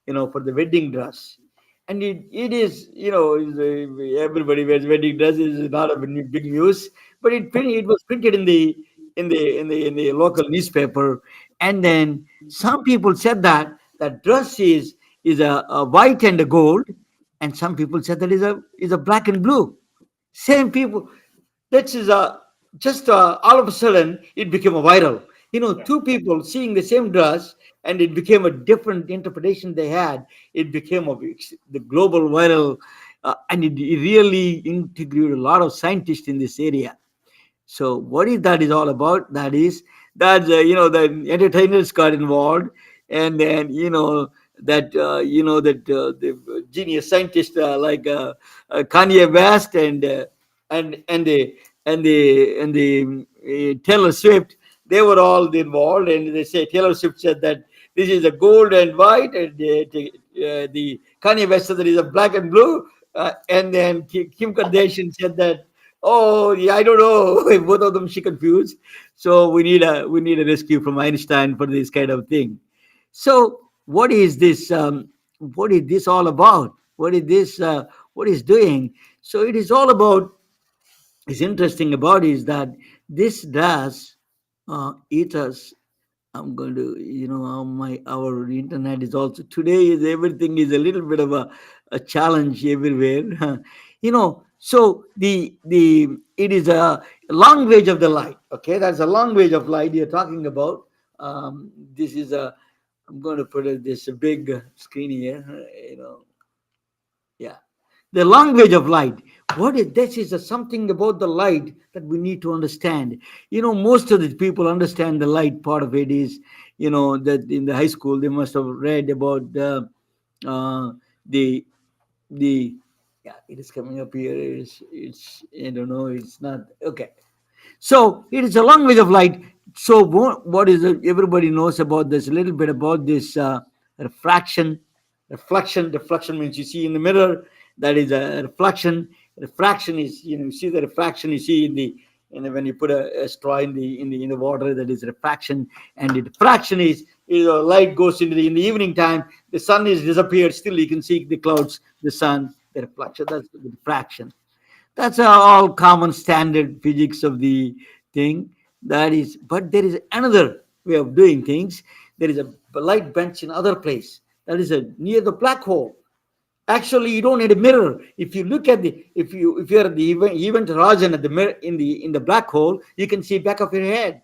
for the wedding dress. And it is, everybody wears wedding dresses. Is not a big news, but it was printed in the local newspaper. And then some people said that dress is a white and a gold, and some people said that is a black and blue. Same people. That is just all of a sudden it became a viral. Yeah. Two people seeing the same dress, and it became a different interpretation they had. It became the global viral, and it really integrated a lot of scientists in this area. So what is that is all about? That the entertainers got involved, and then the genius scientists like Kanye West and the Taylor Swift, they were all involved, and they say Taylor Swift said that this is a gold and white, and the Kanye West said that is a black and blue. And then Kim Kardashian said that, oh, yeah, I don't know. Both of them she confused. So we need a rescue from Einstein for this kind of thing. So what is this? What is this all about? What is this? What is doing? So it is all about. Is interesting about is that this does eat us. I'm going to, my our internet is also today is everything is a little bit of a challenge everywhere. So the it is a long range of the light. Okay, that's a long range of light you're talking about. This is a. I'm going to put this big screen here. Yeah, the language of light. What is this? Is something about the light that we need to understand. Most of the people understand the light part of it is, that in the high school they must have read about uh, the the yeah, it is coming up here. It's I don't know. It's not okay. So it is a long way of light. So what is it? Everybody knows about this, a little bit about this refraction, reflection means you see in the mirror. That is a reflection. Refraction is, you see the refraction you see when you put a straw in the water. That is refraction. And the diffraction is, light goes into in the evening time. The sun is disappeared. Still you can see the clouds, the sun, the reflection. That's the diffraction. That's all common standard physics of the thing. That is, but there is another way of doing things. There is a light bench in other place. That is near the black hole. Actually, you don't need a mirror. If you look at if you're at the event horizon at the mirror in the black hole, you can see back of your head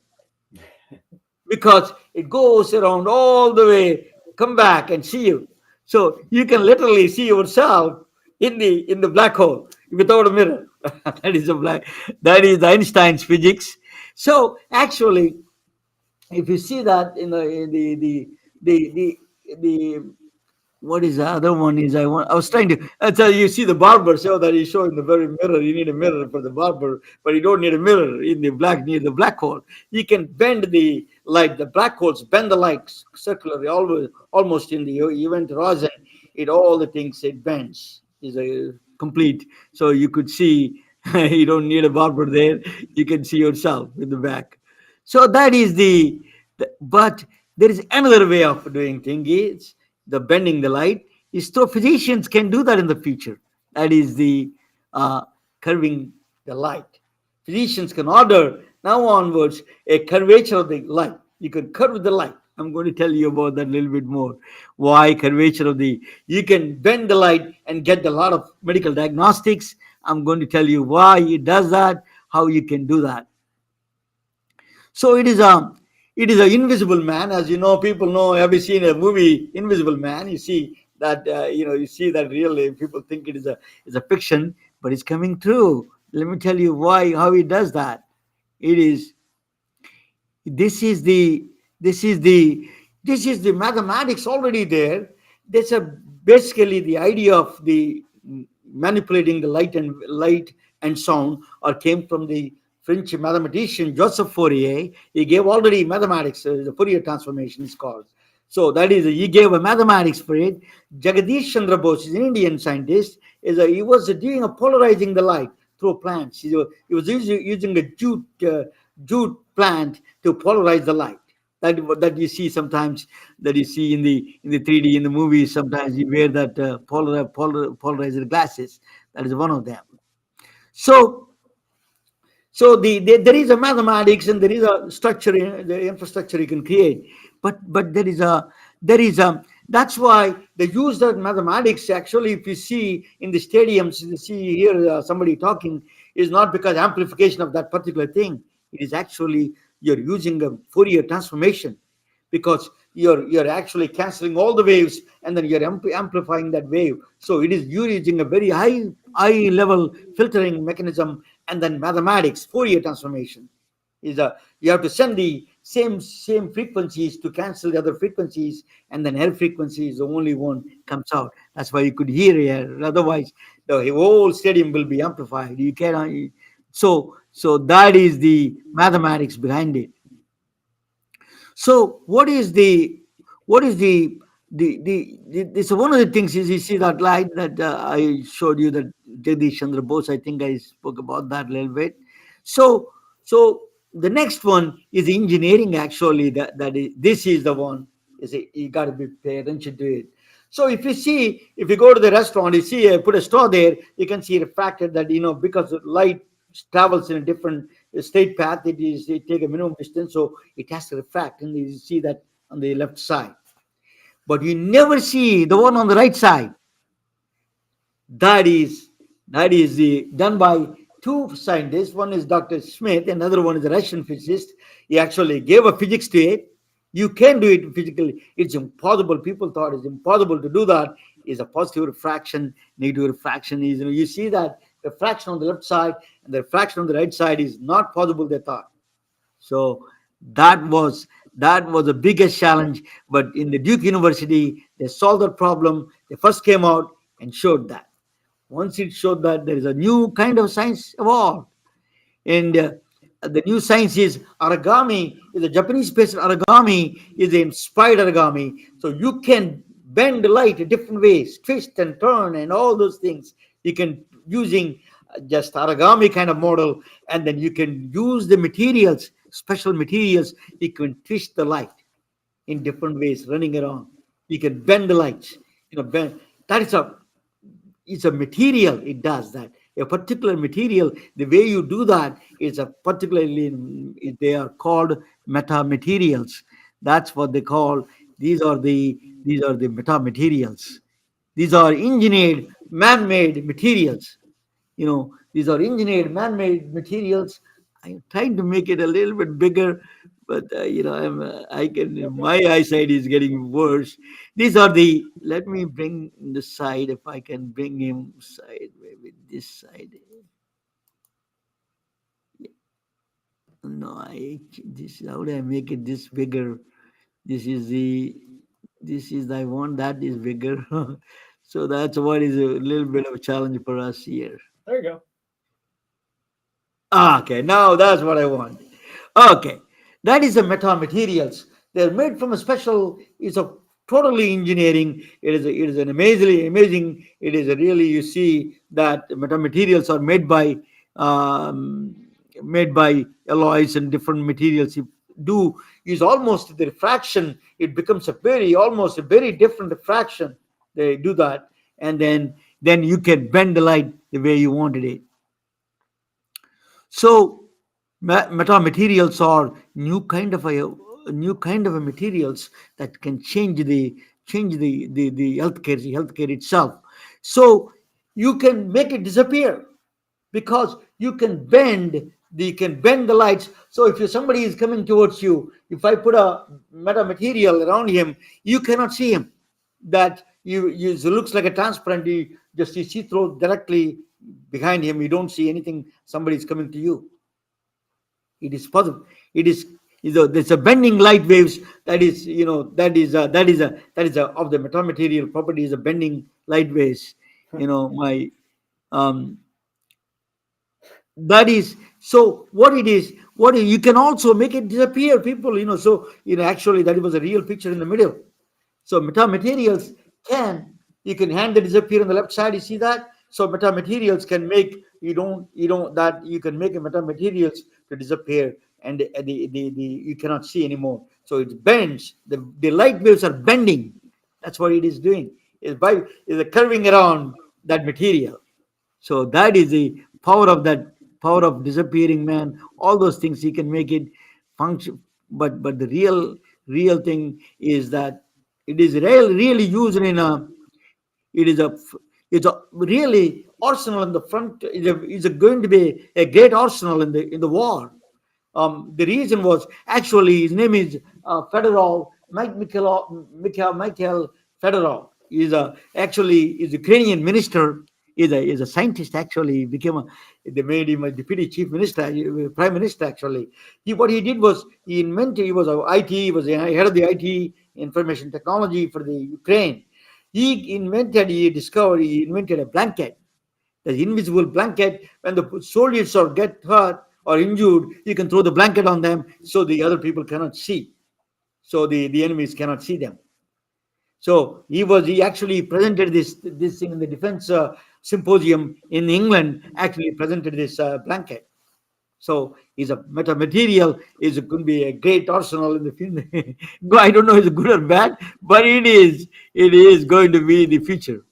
because it goes around all the way, come back and see you. So you can literally see yourself in the black hole without a mirror. That is Einstein's physics. So actually, if you see that the what is the other one is I was trying to tell you, see the barber show that he's showing the very mirror. You need a mirror for the barber, but you don't need a mirror in the black near the black hole. You can bend the light. The black holes bend the light circularly, almost in the event horizon. It all the things it bends is a complete. So you could see you don't need a barber there. You can see yourself in the back. So that is but there is another way of doing thing is the bending the light is so physicians can do that in the future. That is the uh, curving the light. Physicians can order now onwards a curvature of the light. You can curve the light. I'm going to tell you about that a little bit more. Why curvature of the you can bend the light and get a lot of medical diagnostics. I'm going to tell you why it does that, how you can do that. So it is a invisible man, as you know. People know. Have you seen a movie Invisible Man? You see that you see that really people think it is a fiction, but it's coming true. Let me tell you why how he does that. It is this is the this is the this is the mathematics already there. That's basically the idea of the manipulating the light and sound or came from the French mathematician Joseph Fourier. He gave already mathematics. The Fourier transformation is called. So that is he gave a mathematics for it. Jagadish Chandra Bose is an Indian scientist. He was doing a polarizing the light through plants. He was using a jute plant to polarize the light. That you see sometimes, that you see in the 3D in the movies. Sometimes you wear that polarizer glasses. That is one of them. So there is a mathematics and there is a structure, the infrastructure you can create, but there is a that's why the use of mathematics actually, if you see in the stadiums, you see here somebody talking, is not because amplification of that particular thing. It is actually you're using a Fourier transformation, because you're actually canceling all the waves and then you're amplifying that wave. So it is you're using a very high level filtering mechanism, and then mathematics Fourier transformation is a you have to send the same frequencies to cancel the other frequencies, and then L frequency is the only one comes out. That's why you could hear here. Otherwise, the whole stadium will be amplified. You cannot. So that is the mathematics behind it. So what is the so one of the things is, you see that light that I showed you, that Jagdish Chandra Bose. I think I spoke about that a little bit. So so the next one is engineering. Actually, that is, this is the one. You got to be pay attention to it. So if you go to the restaurant, you see put a straw there, you can see refracted that, because the light travels in a different state path. It take a minimum distance, so it has to refract, and you see that on the left side, but you never see the one on the right side. That is done by two scientists. One is Dr. Smith, another one is a Russian physicist. He actually gave a physics to it. You can do it physically. It's impossible. People thought it's impossible to do that. Is a positive refraction, negative refraction. Is, you see that refraction on the left side and the refraction on the right side is not possible, they thought. So that was the biggest challenge. But in the Duke University, they solved that problem. They first came out and showed that. Once it showed that, there is a new kind of science evolved. And the new science is origami. Is a Japanese-based origami, is an inspired origami. So you can bend the light in different ways, twist and turn, and all those things. You can using just origami kind of model, and then you can use the materials, special materials. You can twist the light in different ways, running around. You can bend the lights. Bend. That is a It's a material. It does that. A particular material. The way you do that is a particularly. They are called meta materials. That's what they call. These are the meta materials. These are engineered, man-made materials. These are engineered, man-made materials. I'm trying to make it a little bit bigger, but I can. Okay. My eyesight is getting worse. These are the. Let me bring the side, if I can bring him side, maybe this side. No, this. How do I make it this bigger? This is the. This is the one that is bigger. So that's what is a little bit of a challenge for us here. There you go. Okay, now that's what I want. Okay, that is the meta materials. They're made from a special. It's a totally engineering. It is an amazing. It is a really, you see that meta materials are um, made by alloys and different materials. You do is almost the refraction. It becomes almost a very different refraction. They do that, and then you can bend the light the way you wanted it. So metamaterials are new kind of a materials that can change the healthcare itself. So you can make it disappear, because you can bend the lights. So if somebody is coming towards you, if I put a metamaterial around him, you cannot see him. That it looks like a transparent. You see through directly behind him. You don't see anything. Somebody is coming to you. It is possible. There's a bending light waves. That is of the metamaterial property, is a bending light waves. My um that is. So what it is, you can also make it disappear, people. So actually that was a real picture in the middle. So metamaterials can you can hand the disappear on the left side. You see that? So metamaterials can make that you can make a metamaterials to disappear, and you cannot see anymore. So it bends. The light waves are bending. That's what it is doing. Is curving around that material. So that is the power of disappearing man. All those things he can make it function. But the real thing is that it is really used in a it is a it's a really arsenal in the front. Is going to be a great arsenal in the war. The reason was actually his name is Fedorov, Mikhail Fedorov. He's is a Ukrainian minister. Is a scientist. Actually, they made him a deputy chief minister, prime minister. Actually, what he did was he invented. He was a IT. He was the head of the IT information technology for the Ukraine. He invented a blanket, the invisible blanket. When the soldiers get hurt or injured, you can throw the blanket on them, so the other people cannot see. So the enemies cannot see them. So he actually presented this thing in the defense symposium in England. Actually presented this blanket. So is a metamaterial is going to be a great arsenal in the future. I don't know if it's good or bad, but it is going to be the future.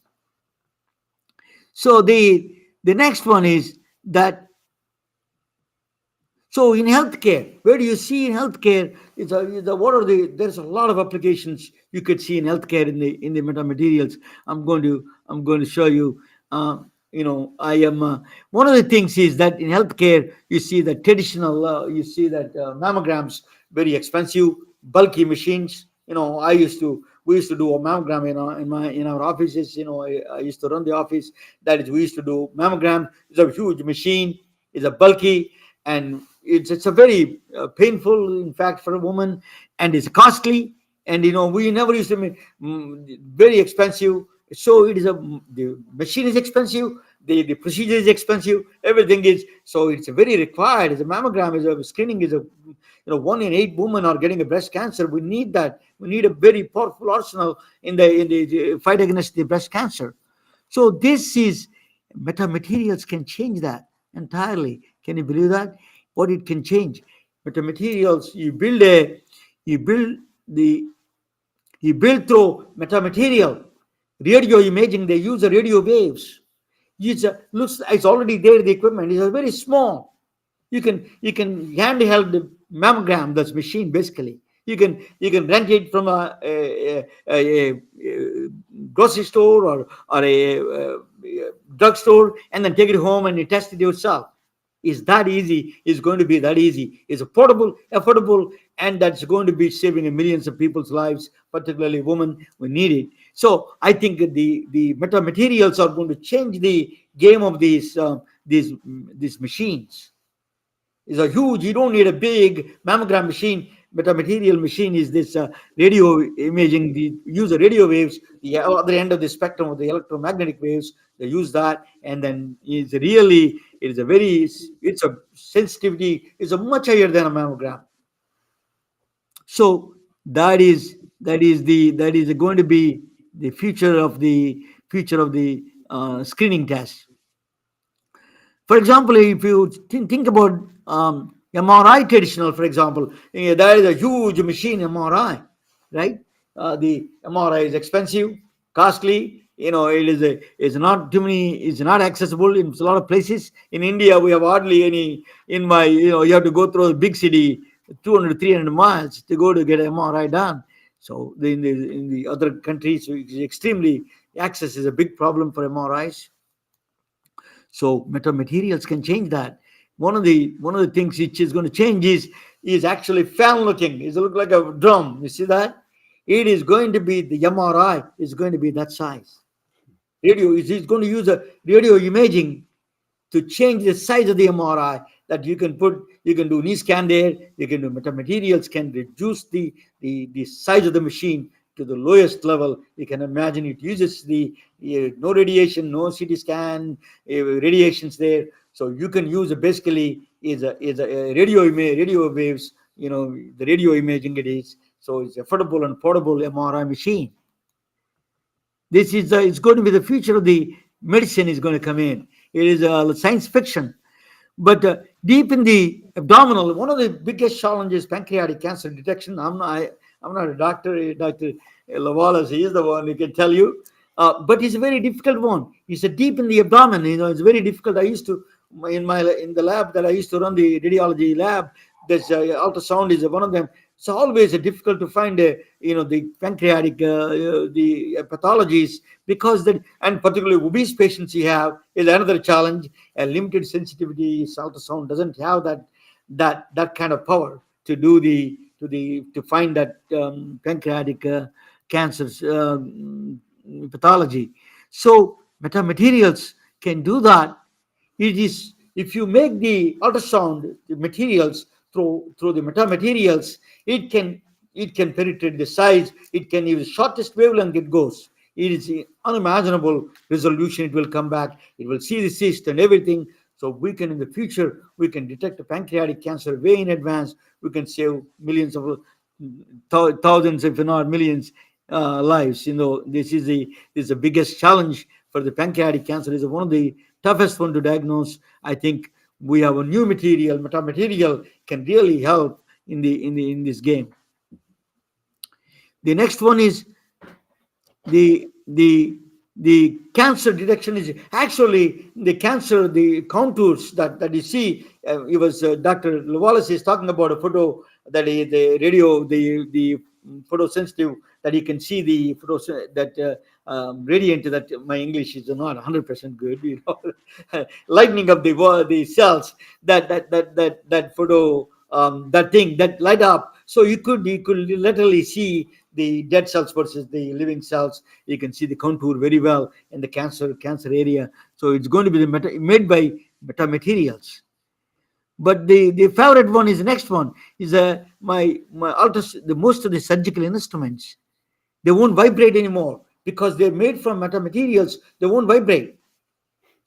So the next one is that, so in healthcare, where do you see in healthcare? What are there's a lot of applications you could see in healthcare in the metamaterials. I'm going to show you. Uh, I am one of the things is that in healthcare you see that traditional, you see that mammograms very expensive, bulky machines. We used to do a mammogram in our offices. I used to run the office. That is, we used to do mammogram. It's a huge machine. It's a bulky, and it's a very painful, in fact, for a woman, and it's costly. And we never used to make very expensive. So the machine is expensive, the procedure is expensive, everything is, so it's very required. As a mammogram is a screening is a 1 in 8 women are getting a breast cancer. We need that. We need a very powerful arsenal in the fight against the breast cancer. So this is metamaterials can change that entirely. Can you believe that? What it can change? Metamaterials, you build the you build through metamaterial. Radio imaging, they use the radio waves. It's already there. The equipment is very small. You can handheld the mammogram. That's machine basically. You can rent it from a grocery store or a drugstore, and then take it home and you test it yourself. Is that easy? Is going to be that easy? Is affordable, affordable, and that's going to be saving millions of people's lives, particularly women. We need it. So I think the metamaterials are going to change the game of these machines. Is a huge. You don't need a big mammogram machine. Metamaterial machine is this radio imaging. The use the radio waves, the other end of the spectrum of the electromagnetic waves. They use that, and then it's a sensitivity is a much higher than a mammogram. So that is going to be the future of the screening test. For example, if you think about MRI traditional, for example, there is a huge machine MRI, right? The MRI is expensive, costly. It's not too many. It's not accessible in a lot of places. In India, we have hardly any. You have to go through a big city, 200, 300 miles to go to get an MRI done. So in the other countries, it's extremely access is a big problem for MRIs. So metamaterials can change that. One of the things which is going to change is actually fan looking. It look like a drum. You see that? It is going to be the MRI is going to be that size. Radio is going to use a radio imaging to change the size of the MRI, that you can do knee scan there. You can do metamaterials can reduce the size of the machine to the lowest level. You can imagine it uses the no radiation, no CT scan, radiations there. So you can use basically is a radio waves. The radio imaging it is. So it's affordable and portable MRI machine. This is it's going to be the future of the medicine is going to come in. It is science fiction. But deep in the abdominal, one of the biggest challenges pancreatic cancer detection. I'm not a doctor. Dr. Lewellis, he is the one who can tell you. But it's a very difficult one. It's a deep in the abdomen. It's very difficult. I used to in the lab that I used to run, the radiology lab. This ultrasound is one of them. It's always difficult to find the pancreatic the pathologies, because that, and particularly obese patients you have is another challenge. A limited sensitivity ultrasound doesn't have that kind of power to do to find that pancreatic cancers pathology. So metamaterials can do that. It is, if you make the ultrasound the materials through the metamaterials, it can penetrate the size. It can use shortest wavelength it goes. It is unimaginable resolution. It will come back. It will see the cyst and everything. So we can, in the future, we can detect a pancreatic cancer way in advance. We can save millions of thousands, if not millions, lives. This is the biggest challenge for the pancreatic cancer. Is one of the toughest one to diagnose. I think we have a new material, metamaterial, can really help in this game. The next one is the cancer detection. Is actually the cancer, the contours that you see. It was Dr. Lewellis is talking about a photo that the radio, the photosensitive, that you can see the photo that radiant. That my English is not 100% good. Lightening up the cells. That photo, that thing that light up. So you could literally see the dead cells versus the living cells. You can see the contour very well in the cancer area. So it's going to be made by metamaterials. But the favorite one is the next one is my the most of the surgical instruments, they won't vibrate anymore because they're made from metamaterials. They won't vibrate.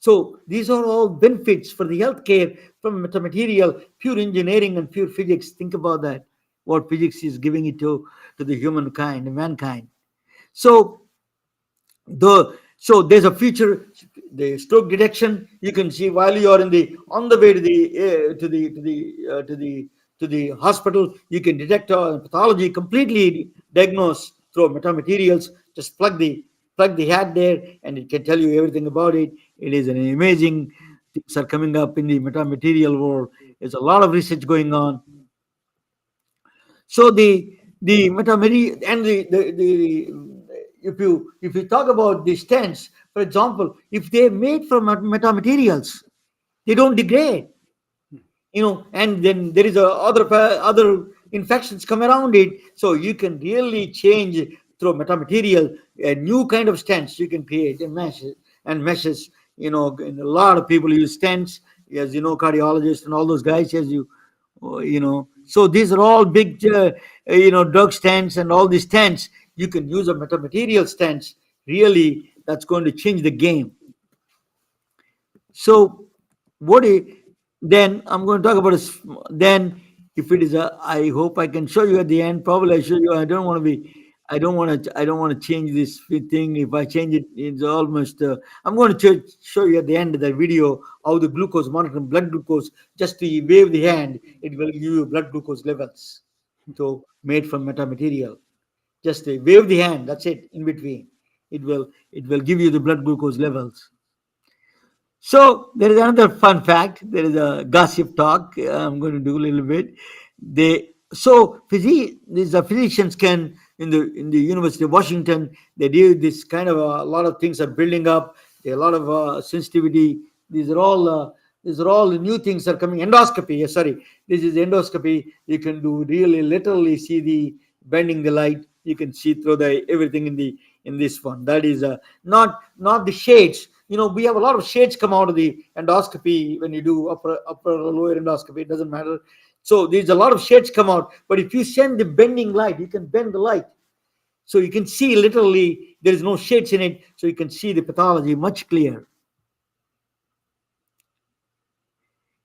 So these are all benefits for the healthcare from metamaterial, pure engineering and pure physics. Think about that. What physics is giving it to the humankind, mankind. So there's a feature, the stroke detection. You can see while you are on the way to the hospital, you can detect pathology, completely diagnose through metamaterials. Just plug the head there, and it can tell you everything about it. It is an amazing things are coming up in the metamaterial world. There's a lot of research going on. So the metamaterial and the if you talk about the stents, for example, if they're made from metamaterials, they don't degrade. And then there is other infections come around it. So you can really change through metamaterial a new kind of stents you can create and meshes. And a lot of people use stents, as cardiologists and all those guys, so these are all big drug stents, and all these stents you can use a metamaterial stents. Really, that's going to change the game. So what then I'm going to talk about is then, if it is I hope I can show you at the end. Probably I show you. I don't want to change this thing. If I change it, it's almost I'm going to show you at the end of the video how the glucose monitoring blood glucose. Just to wave the hand, it will give you blood glucose levels. So made from metamaterial. Just wave the hand, that's it. In between, it will give you the blood glucose levels. So there is another fun fact. There is a gossip talk. I'm going to do a little bit. These are physicians can in the University of Washington. They do this kind of a lot of things are building up. There are a lot of sensitivity. These are all the new things are coming. Endoscopy. Sorry, this is endoscopy. You can do really literally see the bending the light. You can see through the everything in this one. That is not the shades. We have a lot of shades come out of the endoscopy when you do upper or lower endoscopy. It doesn't matter. So there's a lot of shades come out. But if you send the bending light, you can bend the light. So you can see literally there is no shades in it. So you can see the pathology much clearer.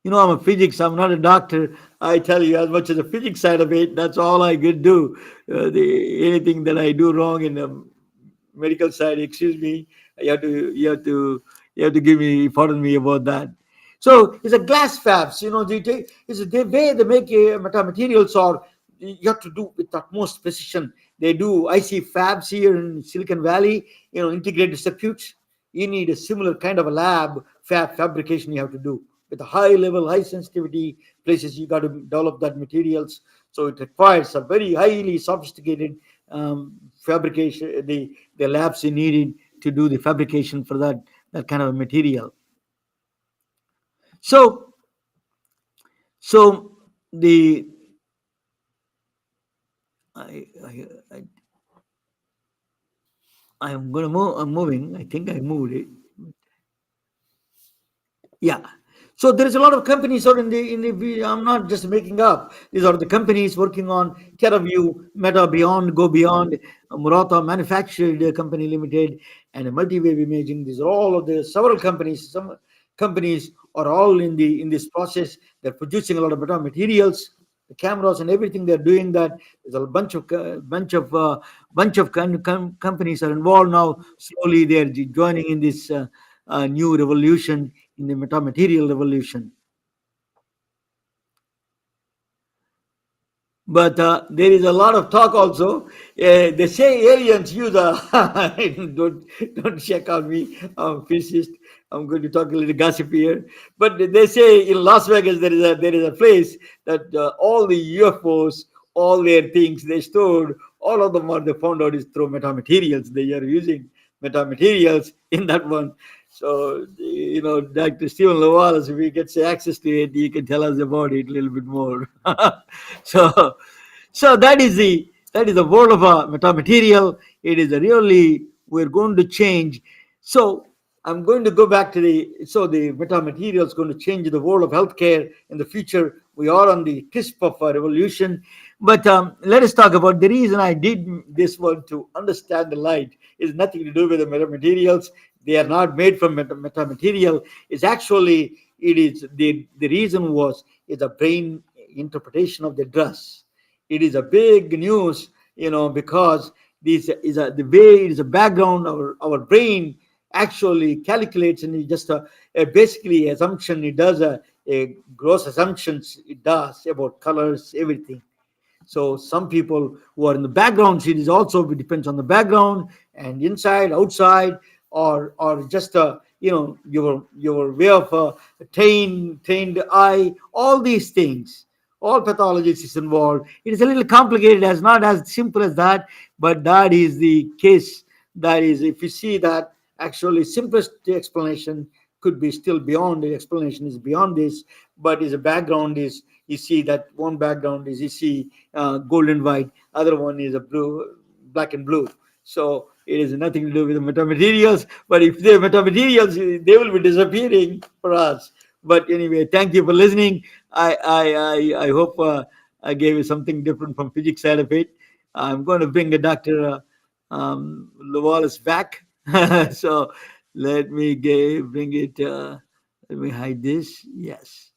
I'm a physics. I'm not a doctor. I tell you, as much as the physics side of it, that's all I could do. Anything that I do wrong in the medical side, excuse me, you have to pardon me about that. So it's a glass fabs. It's the way they make metamaterials, or you have to do with utmost precision. They do IC fabs here in Silicon Valley. Integrated circuits. You need a similar kind of a lab fabrication you have to do with a high level, high sensitivity places. You got to develop that materials. So it requires a very highly sophisticated fabrication. The labs you needed to do the fabrication for that kind of a material. So the I'm going to move. I'm moving. I think I moved it. Yeah. So there is a lot of companies are in the. I'm not just making up. These are the companies working on TerraView, Meta Beyond, Go Beyond, Murata Manufactured Company Limited, and Multiwave Imaging. These are all of the several companies. Some companies are all in this process. They're producing a lot of materials. the cameras and everything they're doing that. There's a bunch of companies are involved now. Slowly they're joining in this new revolution, in the metamaterial revolution. But there is a lot of talk also. They say aliens use a don't check on me. I'm a physicist. I'm going to talk a little gossip here. But they say in Las Vegas there is a place that all the UFOs, all their things they stored, all of them are they found out is through metamaterials. They are using metamaterials in that one. So Dr. Stephen Lewellis, if he gets access to it, he can tell us about it a little bit more. so so that is the world of a metamaterial. It is a really, we're going to change. So I'm going to go back to the metamaterial is going to change the world of healthcare in the future. We are on the cusp of a revolution. But let us talk about the reason I did this one, to understand the light. Is nothing to do with the metamaterials. They are not made from metamaterial. It's actually, it is the reason was, is a brain interpretation of the dress. It is a big news, because this is the way, it is a background. Our brain actually calculates, and it just basically assumption. It does a gross assumptions. It does about colors, everything. So some people who are in the background, it is also, it depends on the background, and inside, outside, or just your way of trained eye, all these things, all pathologists is involved. It is a little complicated, as not as simple as that, but that is the case. That is, if you see that, actually simplest explanation could be still beyond the explanation, is beyond this, but is a background is, you see that one background is, you see gold and white, other one is a blue, black and blue. So it has nothing to do with the metamaterials. But if they're metamaterials, they will be disappearing for us. But anyway, thank you for listening. I hope I gave you something different from physics side of it. I'm going to bring a Dr. Lewellis back. So let me bring it. Let me hide this. Yes.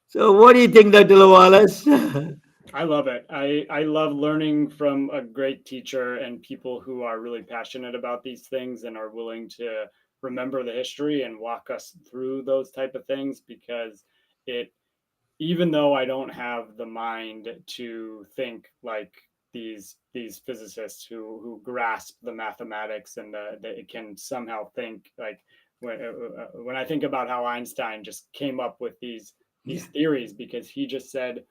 So what do you think, Dr. Lewellis? I love it. I love learning from a great teacher and people who are really passionate about these things and are willing to remember the history and walk us through those type of things, because it, even though I don't have the mind to think like these physicists who grasp the mathematics and they can somehow think like, when I think about how Einstein just came up with these theories, because he just said,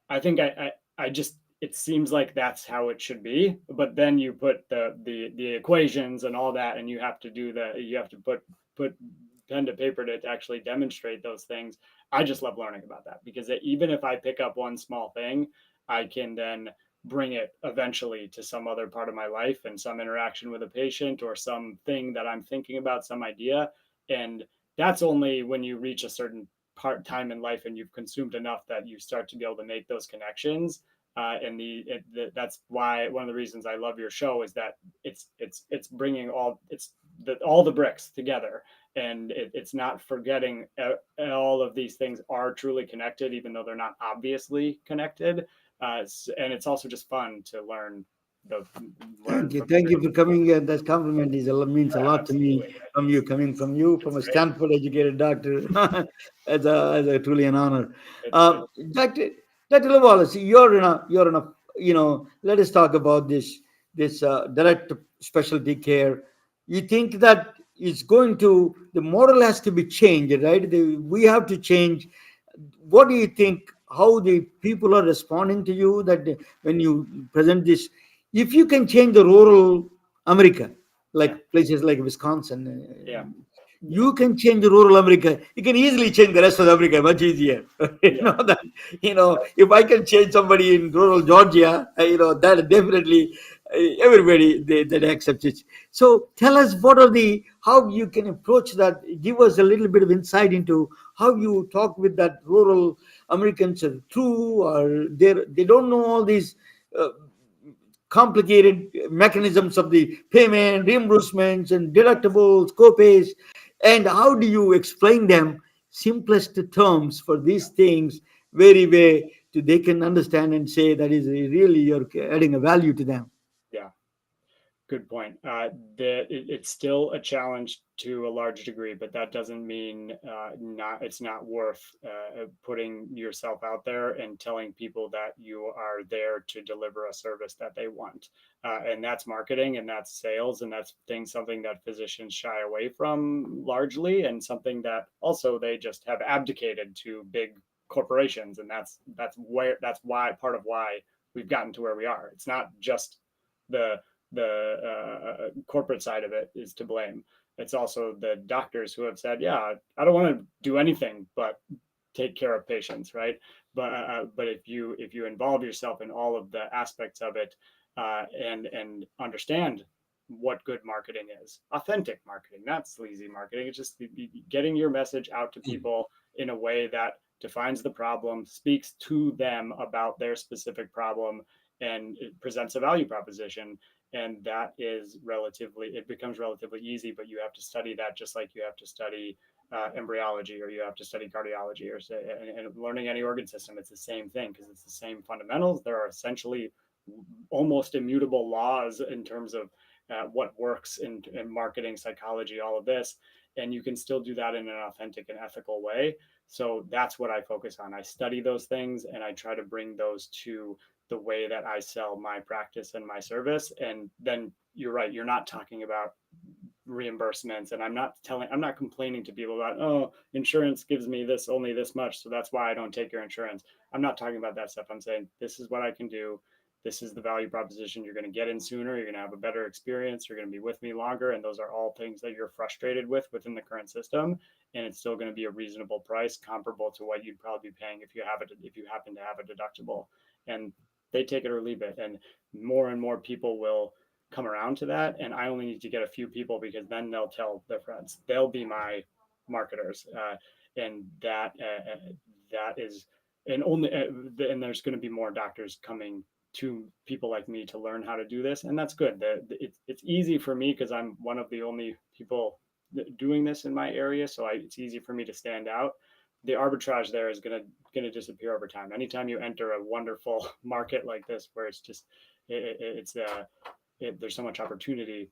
I think I just, it seems like that's how it should be. But then you put the equations and all that, and you have to put pen to paper to actually demonstrate those things. I just love learning about that, because even if I pick up one small thing, I can then bring it eventually to some other part of my life and some interaction with a patient or something that I'm thinking about, some idea. And that's only when you reach a certain part time in life and you've consumed enough that you start to be able to make those connections. That's why one of the reasons I love your show is that it's bringing all the bricks together, and it's not forgetting all of these things are truly connected, even though they're not obviously connected. And it's also just fun to learn. Thank you for coming here. That compliment means a lot to me from you, coming from you, from a Stanford-educated doctor. As a truly an honor. Dr. Lewellis, you're in a let us talk about this direct specialty care. You think that it's going to, the model has to be changed, right? We have to change. What do you think? How the people are responding to you, that when you present this, if you can change the rural America, like places like Wisconsin, you can change the rural America. You can easily change the rest of America much easier. If I can change somebody in rural Georgia, that definitely everybody that accepts it. So tell us, how you can approach that. Give us a little bit of insight into how you talk with that rural Americans are true, or they don't know all these complicated mechanisms of the payment, reimbursements, and deductibles, copays, and how do you explain them simplest terms for these things, very way to they can understand and say that is really you're adding a value to them. Yeah. Good point. It's still a challenge to a large degree, but that doesn't mean not it's not worth putting yourself out there and telling people that you are there to deliver a service that they want. And that's marketing and that's sales and that's something that physicians shy away from largely, and something that also they just have abdicated to big corporations. And that's why part of why we've gotten to where we are. It's not just the corporate side of it is to blame. It's also the doctors who have said, "Yeah, I don't want to do anything but take care of patients," right? But if you involve yourself in all of the aspects of it, and understand what good marketing is, authentic marketing, not sleazy marketing. It's just getting your message out to people in a way that defines the problem, speaks to them about their specific problem, and it presents a value proposition. And that is it becomes relatively easy, but you have to study that just like you have to study embryology, or you have to study cardiology, or and learning any organ system. It's the same thing because it's the same fundamentals. There are essentially almost immutable laws in terms of what works in marketing, psychology, all of this. And you can still do that in an authentic and ethical way. So that's what I focus on. I study those things and I try to bring those to the way that I sell my practice and my service. And then you're right, you're not talking about reimbursements, and I'm not complaining to people about, oh, insurance gives me this only this much, so that's why I don't take your insurance. I'm not talking about that stuff. I'm saying this is what I can do. This is the value proposition. You're going to get in sooner. You're going to have a better experience. You're going to be with me longer. And those are all things that you're frustrated with within the current system. And it's still going to be a reasonable price, comparable to what you'd probably be paying if you happen to have a deductible. And they take it or leave it. And more people will come around to that. And I only need to get a few people, because then they'll tell their friends. They'll be my marketers. And that is, and only, and there's going to be more doctors coming to people like me to learn how to do this. And that's good. It's easy for me because I'm one of the only people doing this in my area. So it's easy for me to stand out. The arbitrage there is going to disappear over time. Anytime you enter a wonderful market like this, where it's just, there's so much opportunity,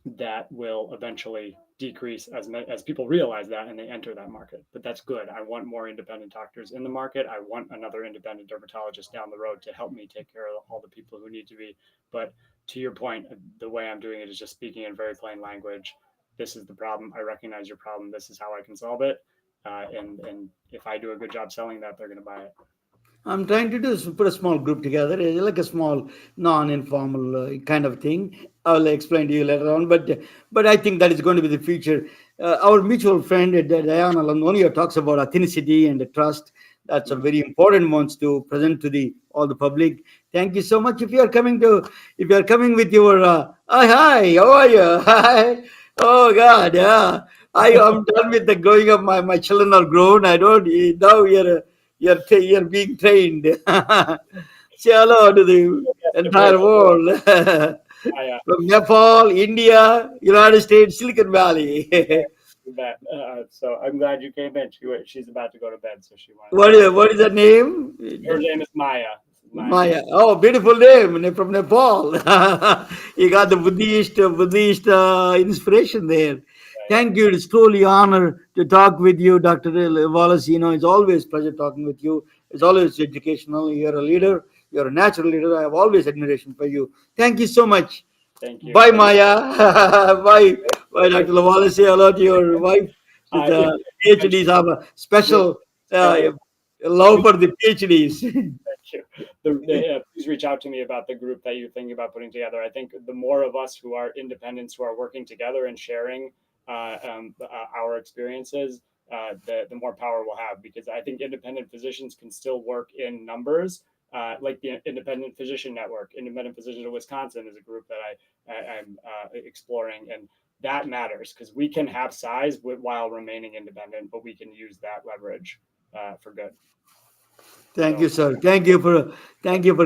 that will eventually decrease as people realize that and they enter that market. But that's good. I want more independent doctors in the market. I want another independent dermatologist down the road to help me take care of all the people who need to be. But to your point, the way I'm doing it is just speaking in very plain language. This is the problem. I recognize your problem. This is how I can solve it. And if I do a good job selling that, they're going to buy it. I'm trying to put a small group together, like a small non-informal kind of thing. I'll explain to you later on, but I think that is going to be the future. Our mutual friend Diana Langonia talks about authenticity and the trust. That's a very important ones to present to the all the public. Thank you so much. If you are coming with your hi, how are you? Hi. Oh God, yeah. I am done with the growing up. My children are grown. I don't now you're being trained. Say hello to the entire world. From Nepal, India, United States, Silicon Valley. So I'm glad you came in. She's about to go to bed, so she wanted. What is her name? Her name is Maya. Maya. Oh, beautiful name from Nepal. You got the Buddhist inspiration there. Thank you. It's truly honor to talk with you, Dr. Lewellis. It's always pleasure talking with you. It's always educational. You're a leader. You're a natural leader. I have always admiration for you. Thank you so much. Thank you. Bye, Maya. Bye, Dr. Lewellis. Say hello to your wife. The PhDs have a special love for the PhDs. Thank you. Please reach out to me about the group that you're thinking about putting together. I think the more of us who are independents, who are working together and sharing our experiences, the more power we'll have, because I think independent physicians can still work in numbers, like the Independent Physician Network. Independent Physicians of Wisconsin is a group that I'm exploring, and that matters because we can have size while remaining independent, but we can use that leverage for good. Thank you, sir. Thank you for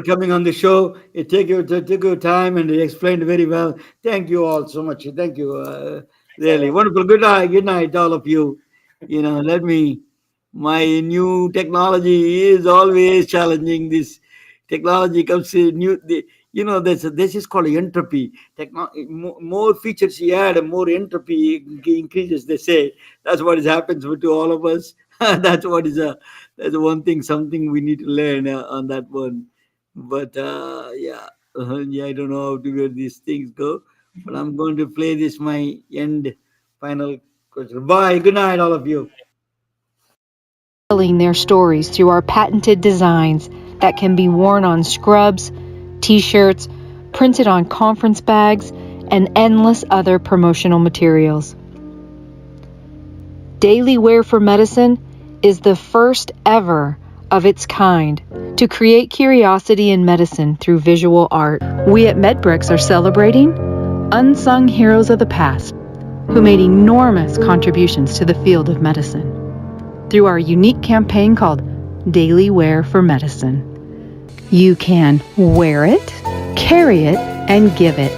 coming on the show. It took your time and you explained very well. Thank you all so much. Thank you. Really wonderful. Good night, all of you. My new technology is always challenging this. Technology comes in new, this is called entropy. More features you add, more entropy increases, they say. That's what happens to all of us. That's one thing, something we need to learn on that one. But yeah, yeah, I don't know how to where these things go. But I'm going to play this my end final question. Bye. Good night, all of you. Telling their stories through our patented designs that can be worn on scrubs, t-shirts, printed on conference bags, and endless other promotional materials. Daily Wear for Medicine is the first ever of its kind to create curiosity in medicine through visual art. We at MedBricks are celebrating unsung heroes of the past who made enormous contributions to the field of medicine through our unique campaign called Daily Wear for Medicine. You can wear it, carry it, and give it